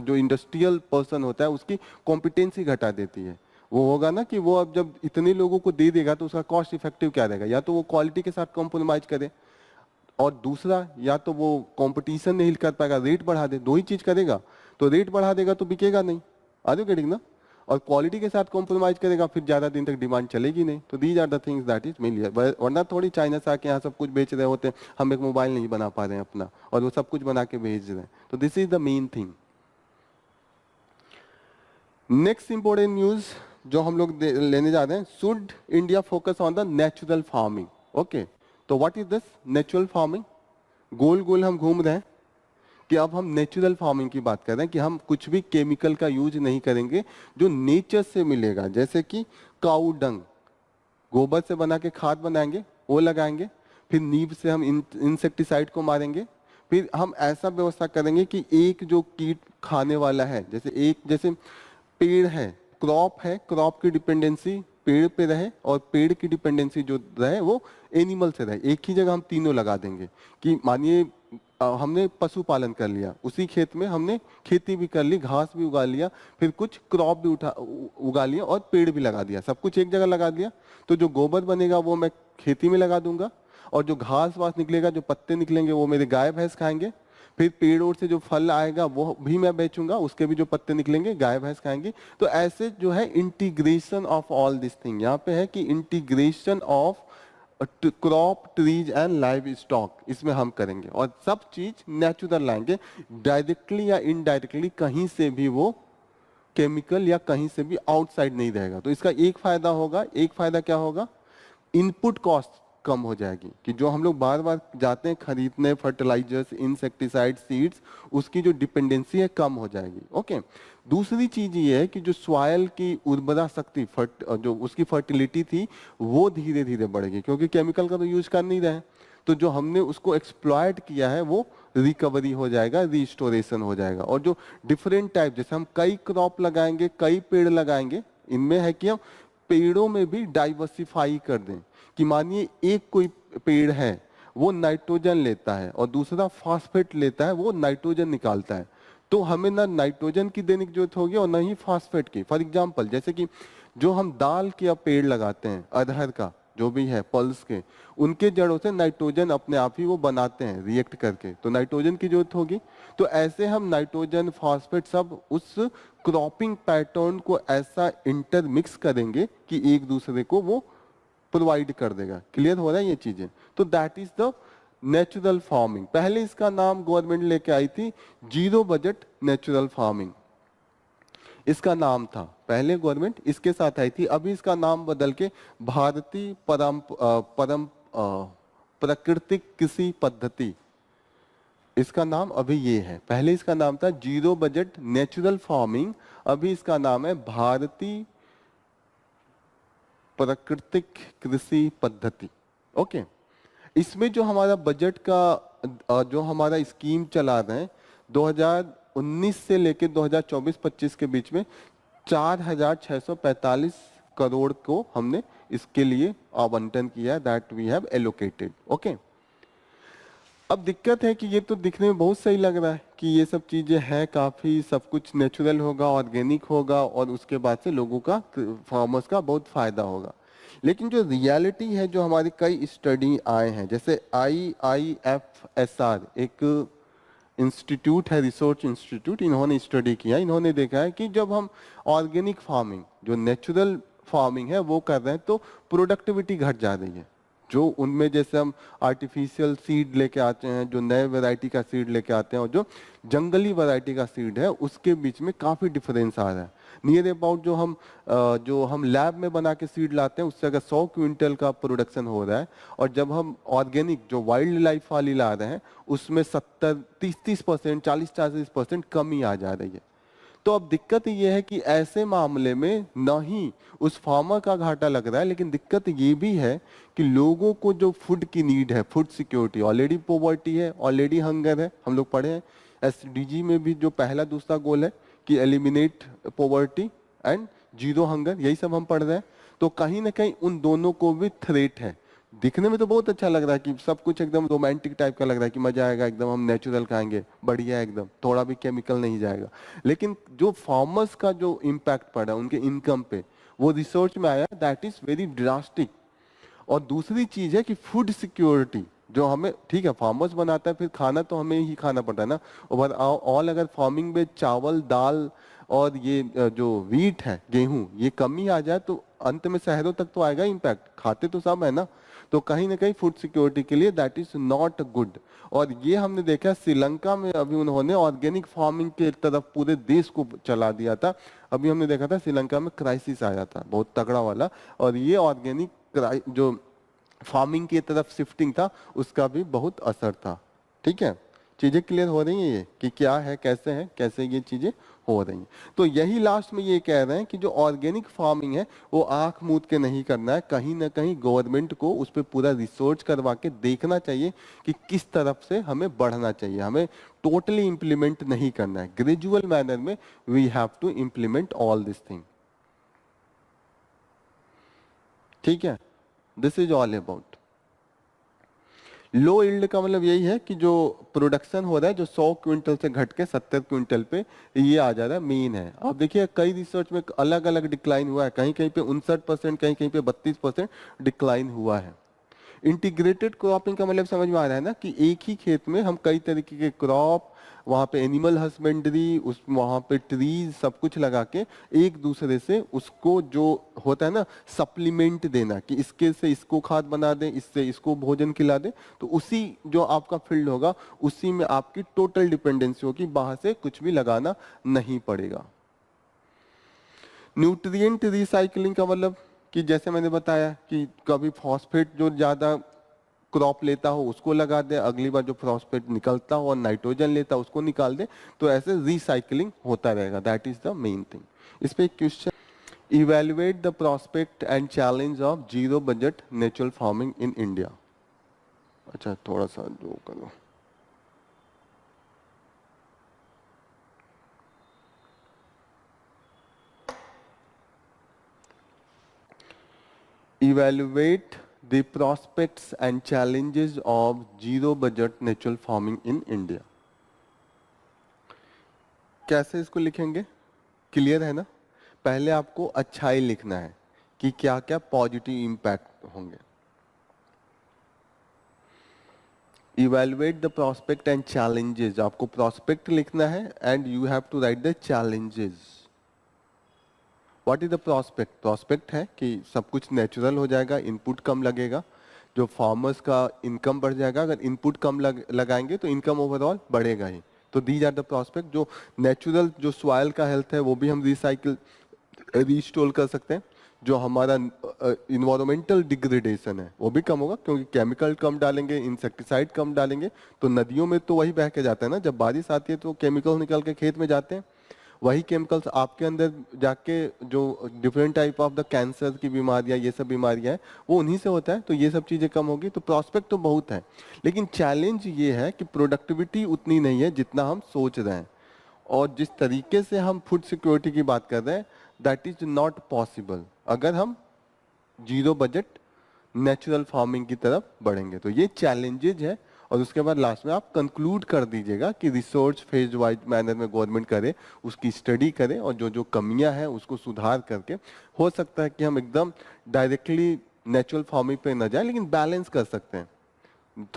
इंडस्ट्रियल पर्सन होता है उसकी कॉम्पिटेंसी घटा देती है। वो होगा ना कि वो अब जब इतने लोगों को दे देगा तो उसका कॉस्ट इफेक्टिव क्या रहेगा, या तो वो क्वालिटी के साथ कॉम्प्रोमाइज करे, और दूसरा या तो वो कंपटीशन नहीं कर पाएगा, रेट बढ़ा दे, दो ही चीज करेगा। तो रेट बढ़ा देगा तो बिकेगा नहीं, आर यू गेटिंग ना, और क्वालिटी के साथ कॉम्प्रोमाइज करेगा फिर ज्यादा दिन तक डिमांड चलेगी नहीं। तो these are the things that is mainly, वरना थोड़ी चाइना से आके यहाँ सब कुछ बेच रहे होते हैं, हम एक मोबाइल नहीं बना पा रहे हैं अपना और वो सब कुछ बना के भेज रहे हैं। तो this is the main thing. Next important news जो हम लोग लेने जा रहे हैं, should India focus on the natural farming. Okay, तो what is this natural farming? गोल गोल हम घूम रहे हैं कि अब हम नेचुरल फार्मिंग की बात कर रहे हैं कि हम कुछ भी केमिकल का यूज नहीं करेंगे, जो नेचर से मिलेगा, जैसे कि काऊ डंग, गोबर से बना के खाद बनाएंगे, वो लगाएंगे, फिर नीम से हम इंसेक्टिसाइड को मारेंगे, फिर हम ऐसा व्यवस्था करेंगे कि एक जो कीट खाने वाला है, जैसे पेड़ है, क्रॉप है, क्रॉप की डिपेंडेंसी पेड़ पे रहे और पेड़ की डिपेंडेंसी जो रहे वो एनिमल से रहे। एक ही जगह हम तीनों लगा देंगे कि मानिए हमने पशुपालन कर लिया, उसी खेत में हमने खेती भी कर ली, घास भी उगा लिया, फिर कुछ क्रॉप भी उगा लिया और पेड़ भी लगा दिया, सब कुछ एक जगह लगा दिया। तो जो गोबर बनेगा वो मैं खेती में लगा दूंगा, और जो घास वास निकलेगा, जो पत्ते निकलेंगे वो मेरे गाय भैंस खाएंगे, फिर पेड़ों से जो फल आएगा वो भी मैं बेचूंगा, उसके भी जो पत्ते निकलेंगे गाय भैंस खाएंगे। तो ऐसे जो है integration of all this thing, यहाँ पे है कि integration of crop, trees and live stock, इसमें हम करेंगे और सब चीज नेचुरल लाएंगे, डायरेक्टली या इनडायरेक्टली कहीं से भी वो केमिकल या कहीं से भी आउटसाइड नहीं रहेगा। तो इसका एक फायदा होगा, एक फायदा क्या होगा, इनपुट कॉस्ट कम हो जाएगी, कि जो हम लोग बार बार जाते हैं खरीदने फर्टिलाइजर्स, इंसेक्टिसाइड, सीड्स, उसकी जो डिपेंडेंसी है कम हो जाएगी। ओके, दूसरी चीज ये है कि जो सॉइल की उर्वरा शक्ति, जो उसकी फर्टिलिटी थी वो धीरे धीरे बढ़ेगी, क्योंकि केमिकल का तो यूज कर नहीं रहे हैं। तो जो हमने उसको एक्सप्लॉयट किया है वो रिकवरी हो जाएगा, रिस्टोरेशन हो जाएगा। और जो डिफरेंट टाइप, जैसे हम कई क्रॉप लगाएंगे, कई पेड़ लगाएंगे, इनमें है कि हम पेड़ों में भी डाइवर्सिफाई कर दें, कि मानिए एक कोई पेड़ है वो नाइट्रोजन लेता है और दूसरा फास्फेट लेता है, वो नाइट्रोजन निकालता है, तो हमें ना नाइट्रोजन की देने की जरूरत होगी और ना ही फास्फेट की। फॉर एग्जांपल, जैसे कि जो हम दाल के अब पेड़ लगाते हैं, अरहर का जो भी है, पल्स के, उनके जड़ों से नाइट्रोजन अपने आप ही वो बनाते हैं रिएक्ट करके, तो नाइट्रोजन की जरूरत होगी। तो ऐसे हम नाइट्रोजन, फास्फेट सब उस क्रॉपिंग पैटर्न को ऐसा इंटरमिक्स करेंगे कि एक दूसरे को वो प्रोवाइड कर देगा। क्लियर हो रहा है ये चीजें? तो that is the natural farming. पहले इसका नाम गवर्नमेंट लेके आई थी जीरो बजट नेचुरल फार्मिंग, इसका नाम था, पहले गवर्नमेंट इसके साथ आई थी। अभी इसका नाम बदल के भारतीय प्राकृतिक कृषि पद्धति, इसका नाम अभी ये है। पहले इसका नाम था जीरो बजट नेचुरल फार्मिंग, अभी इसका नाम है भारतीय प्राकृतिक कृषि पद्धति। ओके, इसमें जो हमारा बजट का जो हमारा स्कीम चला रहे हैं 2019 से लेकर 2024-25 के बीच में 4,645 करोड़ को हमने इसके लिए आवंटन किया, that we have allocated. Okay, अब दिक्कत है कि ये तो दिखने में बहुत सही लग रहा है कि ये सब चीजें हैं, काफी सब कुछ नेचुरल होगा, ऑर्गेनिक होगा और उसके बाद से लोगों का, फार्मर्स का बहुत फायदा होगा। लेकिन जो रियलिटी है, जो हमारी कई स्टडी आए हैं, जैसे IIFSR एक इंस्टीट्यूट है, रिसर्च इंस्टीट्यूट, इन्होंने स्टडी किया, इन्होंने देखा है कि जब हम ऑर्गेनिक फार्मिंग, जो नेचुरल फार्मिंग है वो कर रहे हैं तो प्रोडक्टिविटी घट जा रही है। जो उनमें जैसे हम आर्टिफिशियल सीड लेके आते हैं, जो नए वैरायटी का सीड लेके आते हैं और जो जंगली वैरायटी का सीड है, उसके बीच में काफी डिफरेंस आ रहा है। नियर अबाउट जो हम लैब में बना के सीड लाते हैं उससे अगर 100 क्विंटल का प्रोडक्शन हो रहा है, और जब हम ऑर्गेनिक जो वाइल्ड लाइफ वाली ला रहे हैं उसमें 30% 40-40% कमी आ जा रही है। तो अब दिक्कत ये है कि ऐसे मामले में न ही उस फार्मर का घाटा लग रहा है, लेकिन दिक्कत ये भी है कि लोगों को जो फूड की नीड है, फूड सिक्योरिटी, ऑलरेडी पॉवर्टी है, ऑलरेडी हंगर है। हम लोग पढ़े हैं एसडीजी में भी जो पहला दूसरा गोल है कि eliminate poverty and zero hunger, यही सब हम पढ़ रहे हैं। तो कहीं ना कहीं उन दोनों को भी थ्रेट है। दिखने में तो बहुत अच्छा लग रहा है कि सब कुछ एकदम रोमांटिक टाइप का लग रहा है कि मजा आएगा एकदम, हम नेचुरल खाएंगे, बढ़िया एकदम, थोड़ा भी केमिकल नहीं जाएगा। लेकिन जो फार्मर्स का जो इम्पैक्ट पड़ा उनके इनकम पे, वो रिसर्च में आया दैट इज वेरी ड्रास्टिक। और दूसरी चीज है कि फूड सिक्योरिटी जो हमें, ठीक है फार्मर्स बनाता है, फिर खाना तो हमें ही खाना पड़ता है ना। ओवरऑल अगर फार्मिंग में चावल, दाल और ये जो वीट है, गेहूं, ये कमी आ जाए तो अंत में शहरों तक तो आएगा इम्पैक्ट, खाते तो सब है ना। तो कहीं ना कहीं फूड सिक्योरिटी के लिए दैट इज नॉट गुड। और ये हमने देखा श्रीलंका में, अभी उन्होंने ऑर्गेनिक फार्मिंग के तरफ पूरे देश को चला दिया था। अभी हमने देखा था श्रीलंका में क्राइसिस आया था बहुत तगड़ा वाला, और ये ऑर्गेनिक जो फार्मिंग की तरफ शिफ्टिंग था उसका भी बहुत असर था। ठीक है, चीजें क्लियर हो रही हैं ये कि क्या है, कैसे है, कैसे ये चीजें हो रही हैं। तो यही लास्ट में ये कह रहे हैं कि जो ऑर्गेनिक फार्मिंग है वो आंख मूंद के नहीं करना है, कहीं ना कहीं गवर्नमेंट को उस पर पूरा रिसर्च करवा के देखना चाहिए कि किस तरफ से हमें बढ़ना चाहिए। हमें टोटली इंप्लीमेंट नहीं करना है, ग्रेजुअल मैनर में we have to implement all this thing. ठीक है, this is all about. Low yield का मतलब यही है कि जो प्रोडक्शन हो रहा है जो 100 क्विंटल से घट के 70 क्विंटल पे ये आ जा रहा है, मेन है। आप देखिए कई रिसर्च में अलग अलग डिक्लाइन हुआ है, कहीं कहीं पे 59%, कहीं कहीं पे 32% डिक्लाइन हुआ है। इंटीग्रेटेड क्रॉपिंग का मतलब समझ में आ रहा है ना कि एक ही खेत में हम कई तरीके के क्रॉप, वहां पे एनिमल हस्बेंड्री, उस वहां पे ट्रीज, सब कुछ लगा के एक दूसरे से उसको जो होता है ना सप्लीमेंट देना, कि इसके से इसको खाद बना दें, इससे इसको भोजन खिला दें, तो उसी जो आपका फील्ड होगा उसी में आपकी टोटल डिपेंडेंसी होगी, बाहर से कुछ भी लगाना नहीं पड़ेगा। न्यूट्रिएंट रिसाइकलिंग का मतलब कि जैसे मैंने बताया कि कभी फॉस्फेट जो ज्यादा क्रॉप लेता हो उसको लगा दे, अगली बार जो फॉस्फेट निकलता हो और नाइट्रोजन लेता हो उसको निकाल दे, तो ऐसे रिसाइकलिंग होता रहेगा। That is the main thing. इस पे एक question, evaluate the prospect and challenge of zero budget natural farming in India. अच्छा थोड़ा सा जो करो, evaluate the prospects and challenges of zero budget natural farming in India। कैसे इसको लिखेंगे, क्लियर है ना। पहले आपको अच्छाई लिखना है कि क्या क्या पॉजिटिव इंपैक्ट होंगे। Evaluate the prospect and challenges, आपको प्रोस्पेक्ट लिखना है and you have to write the challenges. What is the prospect, prospect है कि सब कुछ नेचुरल हो जाएगा, इनपुट कम लगेगा, जो फार्मर्स का इनकम बढ़ जाएगा। अगर इनपुट कम लगाएंगे तो इनकम ओवरऑल बढ़ेगा ही। तो दीज आर द प्रोस्पेक्ट। जो नेचुरल जो सॉइल का हेल्थ है वो भी हम रिसाइकिल रिस्टोर कर सकते हैं। जो हमारा इन्वायरमेंटल डिग्रेडेशन है वो भी कम होगा, क्योंकि केमिकल कम डालेंगे, इंसेक्टिसाइड कम डालेंगे। तो नदियों में तो वही बह के जाता है ना, जब बारिश आती है तो केमिकल निकल के खेत में जाते हैं, वही केमिकल्स आपके अंदर जाके जो different type of the cancer की बीमारियां, ये सब बीमारियां हैं, वो उन्हीं से होता है। तो ये सब चीजें कम होगी। तो प्रॉस्पेक्ट तो बहुत है, लेकिन चैलेंज ये है कि प्रोडक्टिविटी उतनी नहीं है जितना हम सोच रहे हैं, और जिस तरीके से हम फूड सिक्योरिटी की बात कर रहे हैं दैट इज नॉट पॉसिबल अगर हम जीरो बजट नेचुरल फार्मिंग की तरफ बढ़ेंगे। तो ये चैलेंजेज है। और उसके बाद लास्ट में आप कंक्लूड कर दीजिएगा कि रिसर्च फेज वाइज मैनर में गवर्नमेंट करे, उसकी स्टडी करे, और जो जो कमियां हैं उसको सुधार करके हो सकता है कि हम एकदम डायरेक्टली नेचुरल फार्मिंग पे न जाए, लेकिन बैलेंस कर सकते हैं।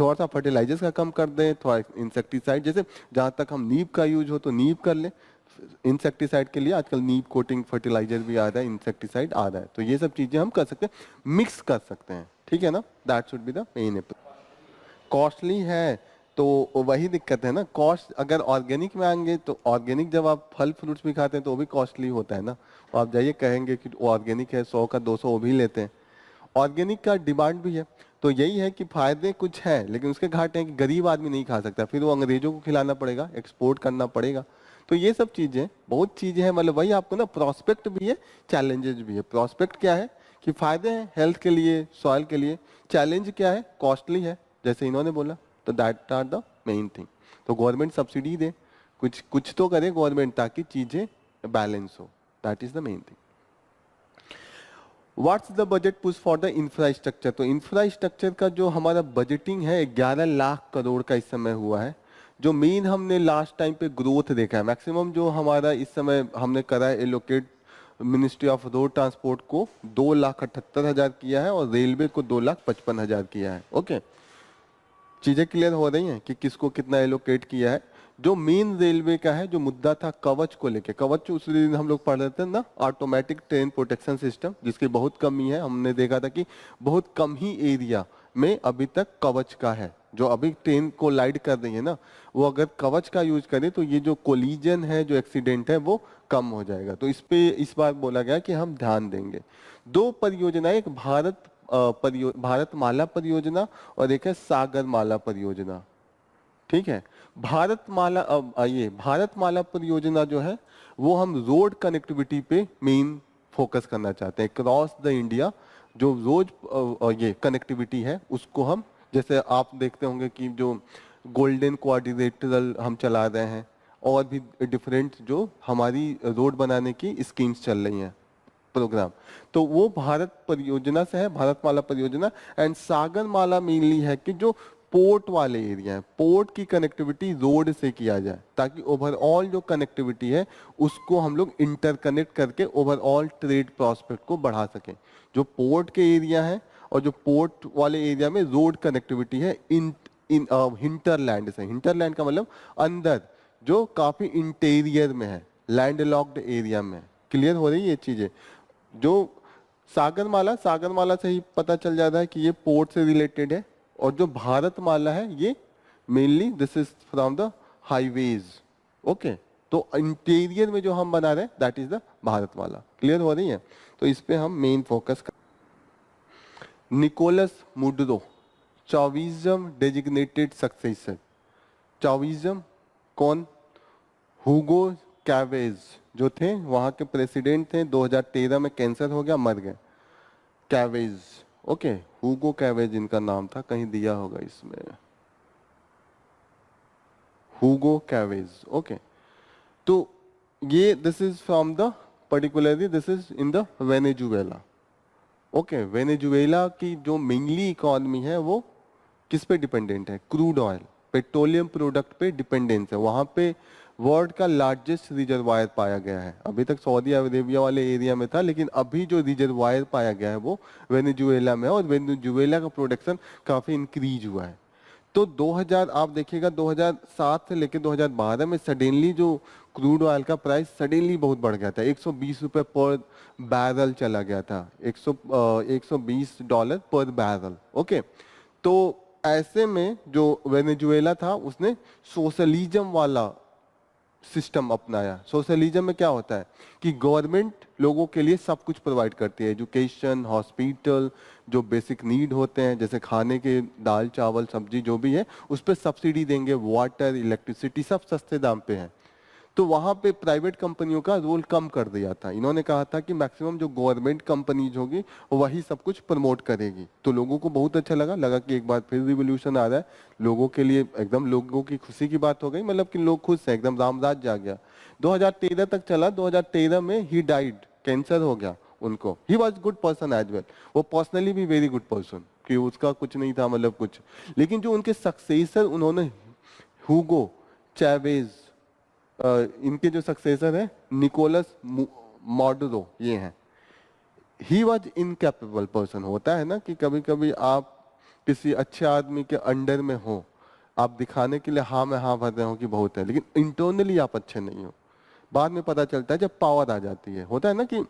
थोड़ा सा फर्टिलाइजर्स का कम कर दें, थोड़ा इंसेक्टिसाइड, जैसे जहाँ तक हम नीम का यूज हो तो नीम कर लें। इंसेक्टिसाइड के लिए आजकल नीम कोटिंग फर्टिलाइजर भी आ रहा है, इंसेक्टिसाइड आ रहा है, तो ये सब चीजें हम कर सकते हैं, मिक्स कर सकते हैं, ठीक है ना। That should be the main. Costly है तो वही दिक्कत है ना, कॉस्ट अगर ऑर्गेनिक में आएंगे तो ऑर्गेनिक जब आप फल फ्रूट्स भी खाते हैं तो वो भी कॉस्टली होता है ना। और आप जाइए कहेंगे कि ऑर्गेनिक है, 100 का 200 वो भी लेते हैं। ऑर्गेनिक का डिमांड भी है, तो यही है कि फायदे कुछ है लेकिन उसके घाटे हैं कि गरीब आदमी नहीं खा सकता, फिर वो अंग्रेजों को खिलाना पड़ेगा, एक्सपोर्ट करना पड़ेगा। तो ये सब चीजें, बहुत चीजें हैं, मतलब वही आपको ना, प्रोस्पेक्ट भी है, चैलेंजेस भी है। प्रोस्पेक्ट क्या है कि फायदे हैं हेल्थ के लिए, सॉइल के लिए। चैलेंज क्या है, कॉस्टली है, जैसे इन्होंने बोला। तो that are the main thing. तो गवर्नमेंट सब्सिडी दे, कुछ कुछ तो करे गवर्नमेंट ताकि चीजें बैलेंस हो। That is the main thing. What's the budget push for the infrastructure. तो इंफ्रास्ट्रक्चर का जो हमारा बजटिंग है 11 लाख करोड़ का इस समय हुआ है। जो मेन हमने लास्ट टाइम पे ग्रोथ देखा है, मैक्सिमम जो हमारा इस समय हमने करा है allocate, ministry of road transport को 2,78,000 किया है और रेलवे को 2,55,000 किया है। ओके, चीजें क्लियर हो रही हैं कि किसको कितना एलोकेट किया है। जो मेन रेलवे का है, जो मुद्दा था कवच को लेके, कवच उस दिन हम लोग पढ़ रहे थे ना, ऑटोमेटिक ट्रेन प्रोटेक्शन सिस्टम, जिसकी बहुत कमी है। हमने देखा था कि बहुत कम ही एरिया में अभी तक कवच का है। जो अभी ट्रेन को लाइट कर रही है ना, वो अगर कवच का यूज करें तो ये जो कोलिजन है, जो एक्सीडेंट है, वो कम हो जाएगा। तो इस पे इस बार बोला गया कि हम ध्यान देंगे। दो परियोजनाएं, एक भारत माला परियोजना और एक है सागर माला परियोजना, ठीक है। भारत माला, ये भारत माला परियोजना जो है वो हम रोड कनेक्टिविटी पे मेन फोकस करना चाहते हैं। क्रॉस द इंडिया जो रोज ये कनेक्टिविटी है उसको हम, जैसे आप देखते होंगे कि जो गोल्डन क्वाड्रिलेटरल हम चला रहे हैं, और भी डिफरेंट जो हमारी रोड बनाने की स्कीम्स चल रही हैं, प्रोग्राम, तो वो भारत परियोजना से है, भारतमाला परियोजना। एंड सागरमाला मेनली है कि जो पोर्ट वाले एरिया है, पोर्ट की कनेक्टिविटी रोड से किया जाए ताकि ओवरऑल जो कनेक्टिविटी है उसको हम लोग इंटरकनेक्ट करके ओवरऑल ट्रेड प्रॉस्पेक्ट को बढ़ा सकें। जो पोर्ट के एरिया है और जो पोर्ट वाले एरिया में रोड कनेक्टिविटी है इन हिंटरलैंड से, हिंटरलैंड का मतलब अंदर, जो काफी इंटीरियर में है, लैंडलॉक्ड एरिया में। क्लियर हो रही है ये चीजें। जो सागरमाला, सागरमाला से ही पता चल जाता है कि ये पोर्ट से रिलेटेड है, और जो भारतमाला है ये mainly this is from the highways. Okay, तो इंटीरियर में जो हम बना रहे हैं that is the Bharatmala. Clear हो रही है, तो इस पे हम मेन फोकस कर। Nicolas Maduro, Chavism designated successor. Chavism कौन? हुगो कैवेज जो थे वहां के प्रेसिडेंट थे, 2013 में कैंसर हो गया, मर गए। कैवेज, ओके, हुगो कैवेज इनका नाम था, कहीं दिया होगा इसमें, हुगो कैवेज। ओके, तो ये this is from the, particularly this is in the Venezuela. Okay, Venezuela की जो मेनली इकोनॉमी है वो किस पे डिपेंडेंट है? क्रूड ऑयल, पेट्रोलियम प्रोडक्ट पे डिपेंडेंस है। वहां पे वर्ल्ड का लार्जेस्ट रिजर्वायर पाया गया है। अभी तक सऊदी अरेबिया वाले एरिया में था, लेकिन अभी जो रिजर्वायर पाया गया है वो वेनेजुएला में है, और वेनेजुएला का प्रोडक्शन काफी इंक्रीज हुआ है। तो 2000 आप देखिएगा, 2007 से लेकर 2012 में सडनली जो क्रूड ऑयल का प्राइस सडनली बहुत बढ़ गया था, 120 रुपए पर बैरल चला गया था, 120 डॉलर पर बैरल। ओके, तो ऐसे में जो वेनेजुएला था उसने सोशलिज्म वाला सिस्टम अपनाया। सोशलिज्म में क्या होता है कि गवर्नमेंट लोगों के लिए सब कुछ प्रोवाइड करती है, एजुकेशन, हॉस्पिटल, जो बेसिक नीड होते हैं जैसे खाने के, दाल चावल सब्जी जो भी है उस पर सब्सिडी देंगे, वाटर इलेक्ट्रिसिटी सब सस्ते दाम पे है। तो वहां पे प्राइवेट कंपनियों का रोल कम कर दिया था। इन्होंने कहा था कि मैक्सिमम जो गवर्नमेंट कंपनीज होगी वही सब कुछ प्रमोट करेगी। तो लोगों को बहुत अच्छा लगा कि एक बार फिर रिवोल्यूशन आ रहा है, लोगों के लिए एकदम लोगों की खुशी की बात हो गई, मतलब कि लोग खुश हैं, एकदम रामराज जा गया। 2013 तक चला, 2013 में ही डाइड, कैंसर हो गया उनको। He was good person as well, वो पर्सनली भी वेरी गुड पर्सन, कि उसका कुछ नहीं था मतलब कुछ। लेकिन जो उनके सक्सेसर उन्होंने, हुगो चैवेज, इनके जो सक्सेसर है निकोलस मॉडरो, ये हैं। He was incapable person. होता है ना कि कभी कभी आप किसी अच्छे आदमी के अंडर में हो, आप दिखाने के लिए हाँ मैं हाँ भर रहे हो कि बहुत है, लेकिन इंटरनली आप अच्छे नहीं हो। बाद में पता चलता है जब पावर आ जाती है। होता है ना कि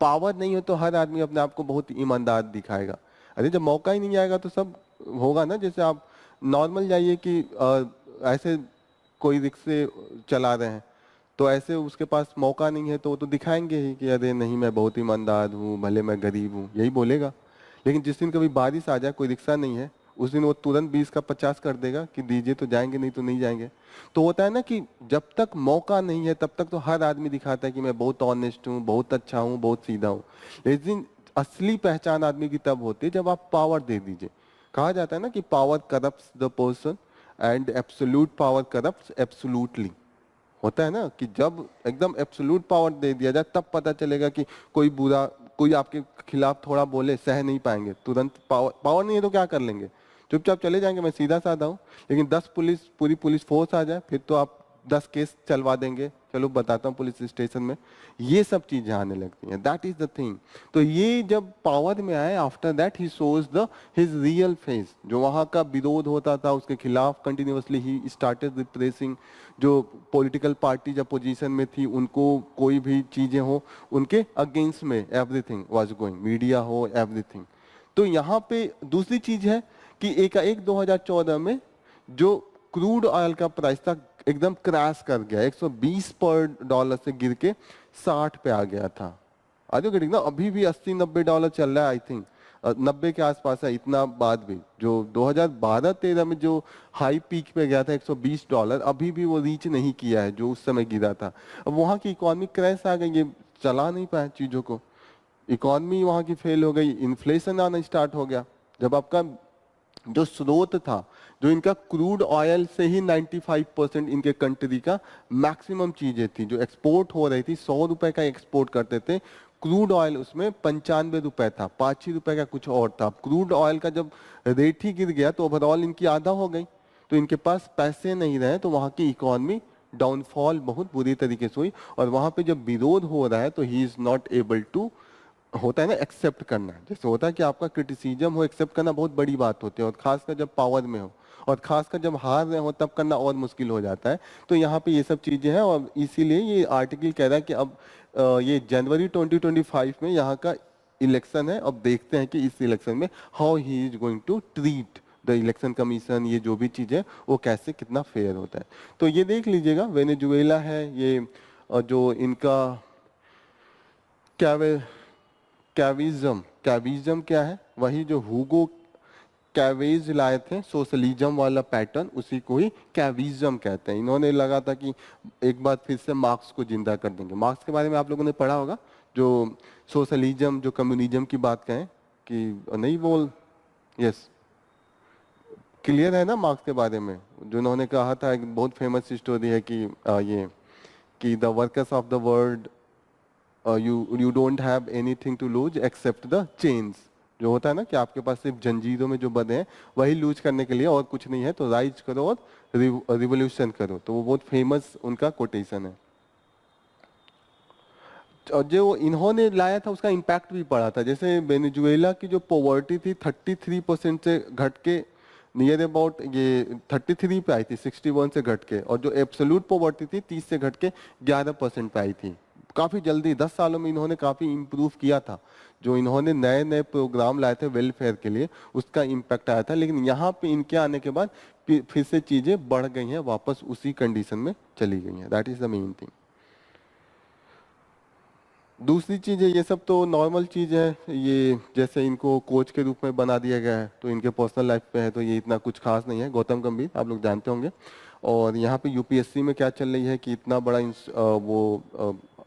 पावर नहीं हो तो हर आदमी अपने आप को बहुत ईमानदार दिखाएगा। अरे जब मौका ही नहीं आएगा तो सब होगा ना। जैसे आप नॉर्मल जाइए कि ऐसे कोई रिक्शे चला रहे हैं, तो ऐसे उसके पास मौका नहीं है तो वो तो दिखाएंगे ही कि अरे नहीं मैं बहुत ईमानदार हूँ, भले मैं गरीब हूँ, यही बोलेगा। लेकिन जिस दिन कभी बारिश आ जाए, कोई रिक्शा नहीं है, उस दिन वो तुरंत 20 का 50 कर देगा कि दीजिए तो जाएंगे, नहीं तो नहीं जाएंगे। तो होता है ना कि जब तक मौका नहीं है तब तक तो हर आदमी दिखाता है कि मैं बहुत ऑनेस्ट हूँ, बहुत अच्छा हूँ, बहुत सीधा हूँ। लेकिन असली पहचान आदमी की तब होती है जब आप पावर दे दीजिए। कहा जाता है ना कि power corrupts the person and absolute power corrupts absolutely. होता है ना कि जब एकदम एब्सोल्यूट पावर दे दिया जाए तब पता चलेगा कि कोई बुरा, कोई आपके खिलाफ थोड़ा बोले सह नहीं पाएंगे, तुरंत पावर नहीं है तो क्या कर लेंगे, चुपचाप चले जाएंगे, मैं सीधा साधा हूँ। लेकिन 10 पुलिस, पूरी पुलिस फोर्स आ जाए फिर तो आप 10 केस चलवा देंगे, चलो बताता हूँ पुलिस स्टेशन में। ये सब चीजें आने लगती हैं, दैट इज द थिंग। तो ये जब पावर में आए, after that he shows the his real face. जो वहाँ का विरोध होता था उसके खिलाफ कंटिन्यूअसली ही स्टार्टेड रिप्रेसिंग। जो पॉलिटिकल पार्टी जब पोजीशन में थी उनको कोई भी चीजें हो उनके अगेंस्ट में एवरीथिंग वाज गोइंग, मीडिया हो एवरीथिंग। तो यहाँ पे दूसरी चीज है कि एक 2014 में जो क्रूड ऑयल का प्राइस था एकदम क्रैश कर गया, 120 पर डॉलर से गिर के 60 पे आ गया था। आज ना अभी भी 80-90 डॉलर चल रहा है, आई थिंक 90 के आसपास है। इतना बाद भी जो 2012-13 में जो हाई पीक पे गया था 120 डॉलर, अभी भी वो रीच नहीं किया है जो उस समय गिरा था। अब वहाँ की इकोनॉमिक क्रैश आ गई, ये चला नहीं पाया चीजों को, इकोनॉमी वहाँ की फेल हो गई, इन्फ्लेशन आना स्टार्ट हो गया। जब आपका जो स्रोत था, जो इनका क्रूड ऑयल से ही 95% इनके कंट्री का मैक्सिमम चीजें थी जो एक्सपोर्ट हो रही थी। 100 रुपए का एक्सपोर्ट करते थे क्रूड ऑयल, उसमें 95 रुपए था, 5 ही रुपए का कुछ और था। क्रूड ऑयल का जब रेट ही गिर गया तो ओवरऑल इनकी आधा हो गई। तो इनके पास पैसे नहीं रहे तो वहां की इकोनॉमी डाउनफॉल बहुत बुरी तरीके से हुई। और वहां पे जब विरोध हो रहा है तो he is not able to, होता है ना एक्सेप्ट करना, जैसे होता है कि आपका क्रिटिसिज्म हो, एक्सेप्ट करना बहुत बड़ी बात होती है, और खासकर जब पावर में हो, और खासकर जब हार रहे हो तब करना और मुश्किल हो जाता है। तो यहाँ पे ये सब चीजें हैं, और इसीलिए ये आर्टिकल कह रहा है कि अब ये जनवरी 2025 में यहाँ का इलेक्शन है। अब देखते हैं कि इस इलेक्शन में how he is going to treat the election commission, ये जो भी चीज है वो कैसे कितना फेयर होता है। तो ये देख लीजिएगा, वेनेजुएला है ये, जो इनका क्या कैविज्म, कैविज्म क्या है, वही जो हुगो कैवेज लाए थे सोशलिज्म वाला पैटर्न, उसी को ही कैविज्म कहते हैं। इन्होंने लगा था कि एक बार फिर से मार्क्स को जिंदा कर देंगे। मार्क्स के बारे में आप लोगों ने पढ़ा होगा, जो सोशलिज्म जो कम्युनिज्म की बात कहें कि नहीं बोल, यस क्लियर है ना मार्क्स के बारे में। जो उन्होंने कहा था, एक बहुत फेमस स्टोरी है कि ये कि the workers of the world, you don't have anything to lose except the chains। जो होता है ना कि आपके पास सिर्फ जंजीरों में जो बंधे हैं वही लूज करने के लिए, और कुछ नहीं है, तो राइज करो और रिवोल्यूशन करो। तो वो बहुत फेमस उनका कोटेशन है। और जो इन्होंने लाया था उसका इम्पैक्ट भी पड़ा था। जैसे वेनेजुएला की जो पॉवर्टी थी 33% से घट के नियर अबाउट ये 33 पे आई थी, 61 से घट के, और जो एब्सोल्यूट पॉवर्टी थी 30 से घट के 11% पे आई थी। काफी जल्दी 10 सालों में इन्होंने काफी इम्प्रूव किया था। जो इन्होंने नए नए प्रोग्राम लाए थे वेलफेयर के लिए, उसका इम्पैक्ट आया था। लेकिन यहाँ पे इनके आने के बाद फिर से चीजें बढ़ गई हैं, वापस उसी कंडीशन में चली गई हैं। That is the main thing. दूसरी चीज है, ये सब तो नॉर्मल चीज है, ये जैसे इनको कोच के रूप में बना दिया गया है तो इनके पर्सनल लाइफ पे है, तो ये इतना कुछ खास नहीं है। गौतम गंभीर आप लोग जानते होंगे। और यहाँ पे यूपीएससी में क्या चल रही है कि इतना बड़ा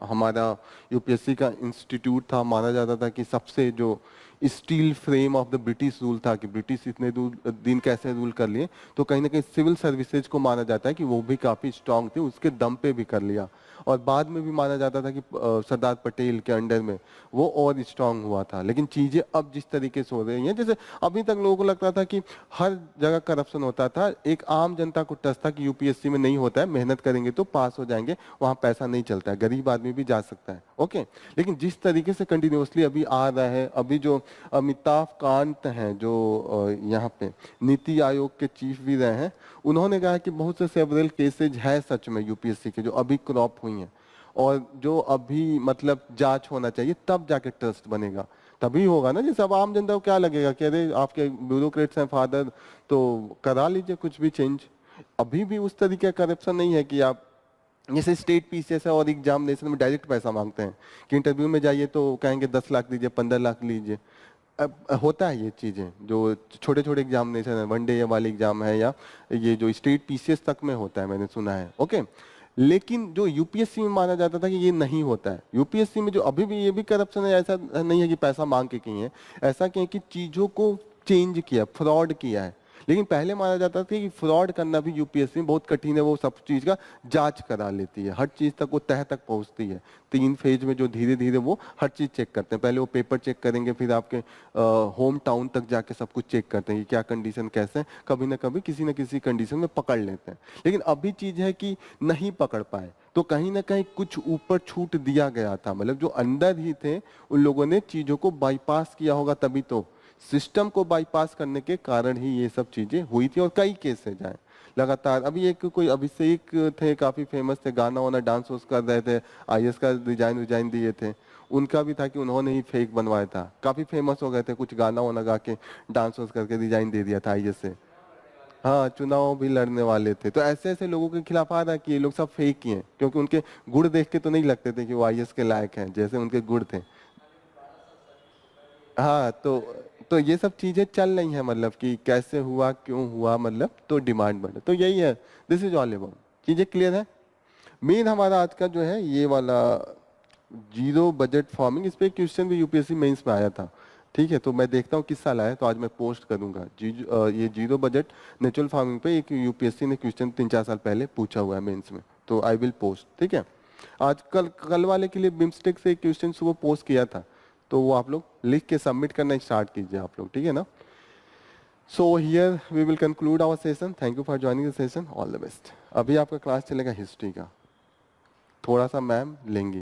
हमारा यूपीएससी का इंस्टीट्यूट था, माना जाता था कि सबसे जो steel frame of the British rule था, कि ब्रिटिश इतने दिन कैसे रूल कर लिए, तो कहीं ना कहीं सिविल सर्विसेज को माना जाता है कि वो भी काफी स्ट्रांग थे, उसके दम पे भी कर लिया। और बाद में भी माना जाता था कि सरदार पटेल के अंडर में वो और स्ट्रांग हुआ था। लेकिन चीजें अब जिस तरीके से हो रही हैं, जैसे अभी तक लोगों को लगता था कि हर जगह करप्शन होता था, एक आम जनता को टच था कि यूपीएससी में नहीं होता है, मेहनत करेंगे तो पास हो जाएंगे, वहां पैसा नहीं चलता है, गरीब आदमी भी जा सकता है, ओके। लेकिन जिस तरीके से कंटिन्यूअसली अभी आ रहा है, अभी जो अमिताभ कांत हैं जो यहाँ पे नीति आयोग के चीफ भी रहे हैं, उन्होंने कहा कि बहुत से सेवरल केसेज है सच में यूपीएससी के जो अभी क्रॉप हुई हैं और जो अभी मतलब जांच होना चाहिए, तब जाके ट्रस्ट बनेगा, तभी होगा ना। जैसे अब आम जनता को क्या लगेगा कि अरे आपके ब्यूरोक्रेट्स हैं फादर, तो करा लीजिए कुछ भी चेंज। अभी भी उस तरीके का करप्शन नहीं है कि आप जैसे स्टेट पीसीएस है और एग्जामिनेशन में डायरेक्ट पैसा मांगते हैं कि इंटरव्यू में जाइए तो कहेंगे 10 लाख दीजिए, 15 लाख लीजिए। अब होता है ये चीजें, जो छोटे छोटे एग्जामिनेशन है, वनडे वाली एग्जाम है, या ये जो स्टेट पीसीएस तक में होता है, मैंने सुना है। ओके, लेकिन जो यूपीएससी में माना जाता था कि ये नहीं होता है, यूपीएससी में जो अभी भी ये भी करप्शन है, ऐसा नहीं है कि पैसा मांग के किए हैं, ऐसा किए कि चीजों को चेंज किया, फ्रॉड किया है। लेकिन पहले माना जाता था कि फ्रॉड करना भी यूपीएससी में बहुत कठिन है, वो सब चीज का जांच करा लेती है, हर चीज तक वो तह तक पहुंचती है। 3 फेज में जो धीरे धीरे वो हर चीज चेक करते हैं, पहले वो पेपर चेक करेंगे, फिर आपके होम टाउन तक जाके सब कुछ चेक करते हैं कि क्या कंडीशन कैसे है, कभी ना कभी किसी न किसी कंडीशन में पकड़ लेते हैं। लेकिन अभी चीज है कि नहीं पकड़ पाए, तो कहीं ना कहीं कुछ ऊपर छूट दिया गया था, मतलब जो अंदर ही थे उन लोगों ने चीजों को बाईपास किया होगा, तभी तो सिस्टम को बाईपास करने के कारण ही ये सब चीजें हुई थी। और कई केसेज आए लगातार। अभी एक कोई अभिषेक थे, काफी फेमस थे, गाना वाना डांस वांस कर रहे थे, आईएएस का डिजाइन दिए थे, उनका भी था कि उन्होंने ही फेक बनवाया था, काफी फेमस हो गए थे, कुछ गाना वाना गा के डांस वांस करके डिजाइन दे दिया था आईएएस से। हाँ, चुनाव भी लड़ने वाले थे। तो ऐसे ऐसे लोगों के खिलाफ आ रहा है कि ये लोग सब फेक ही हैं, क्योंकि उनके गुण देख के तो नहीं लगते थे कि वो आईएएस के लायक हैं, जैसे उनके गुण थे। हाँ, तो ये सब चीजें चल रही हैं, मतलब कि कैसे हुआ, क्यों हुआ, मतलब तो डिमांड बढ़े, तो यही है। This is all about. चीजें क्लियर है। मेन हमारा आज का जो है ये वाला जीरो बजट फार्मिंग, इस पे क्वेश्चन भी यूपीएससी मेंस में आया था। ठीक है, तो मैं देखता हूँ किस साल आया है, तो आज मैं पोस्ट करूंगा। ये जीरो बजट नेचुरल फार्मिंग पे एक यूपीएससी ने क्वेश्चन 3-4 साल पहले पूछा हुआ है मेंस में, तो आई विल पोस्ट। ठीक है, आज कल वाले के लिए बिम्स्टेक से एक क्वेश्चन सुबह पोस्ट किया था, तो वो आप लोग लिख के सबमिट करना स्टार्ट कीजिए आप लोग, ठीक है ना। So here we will conclude our session. Thank you for joining the session, all the best. अभी आपका क्लास चलेगा हिस्ट्री का, थोड़ा सा मैम लेंगी।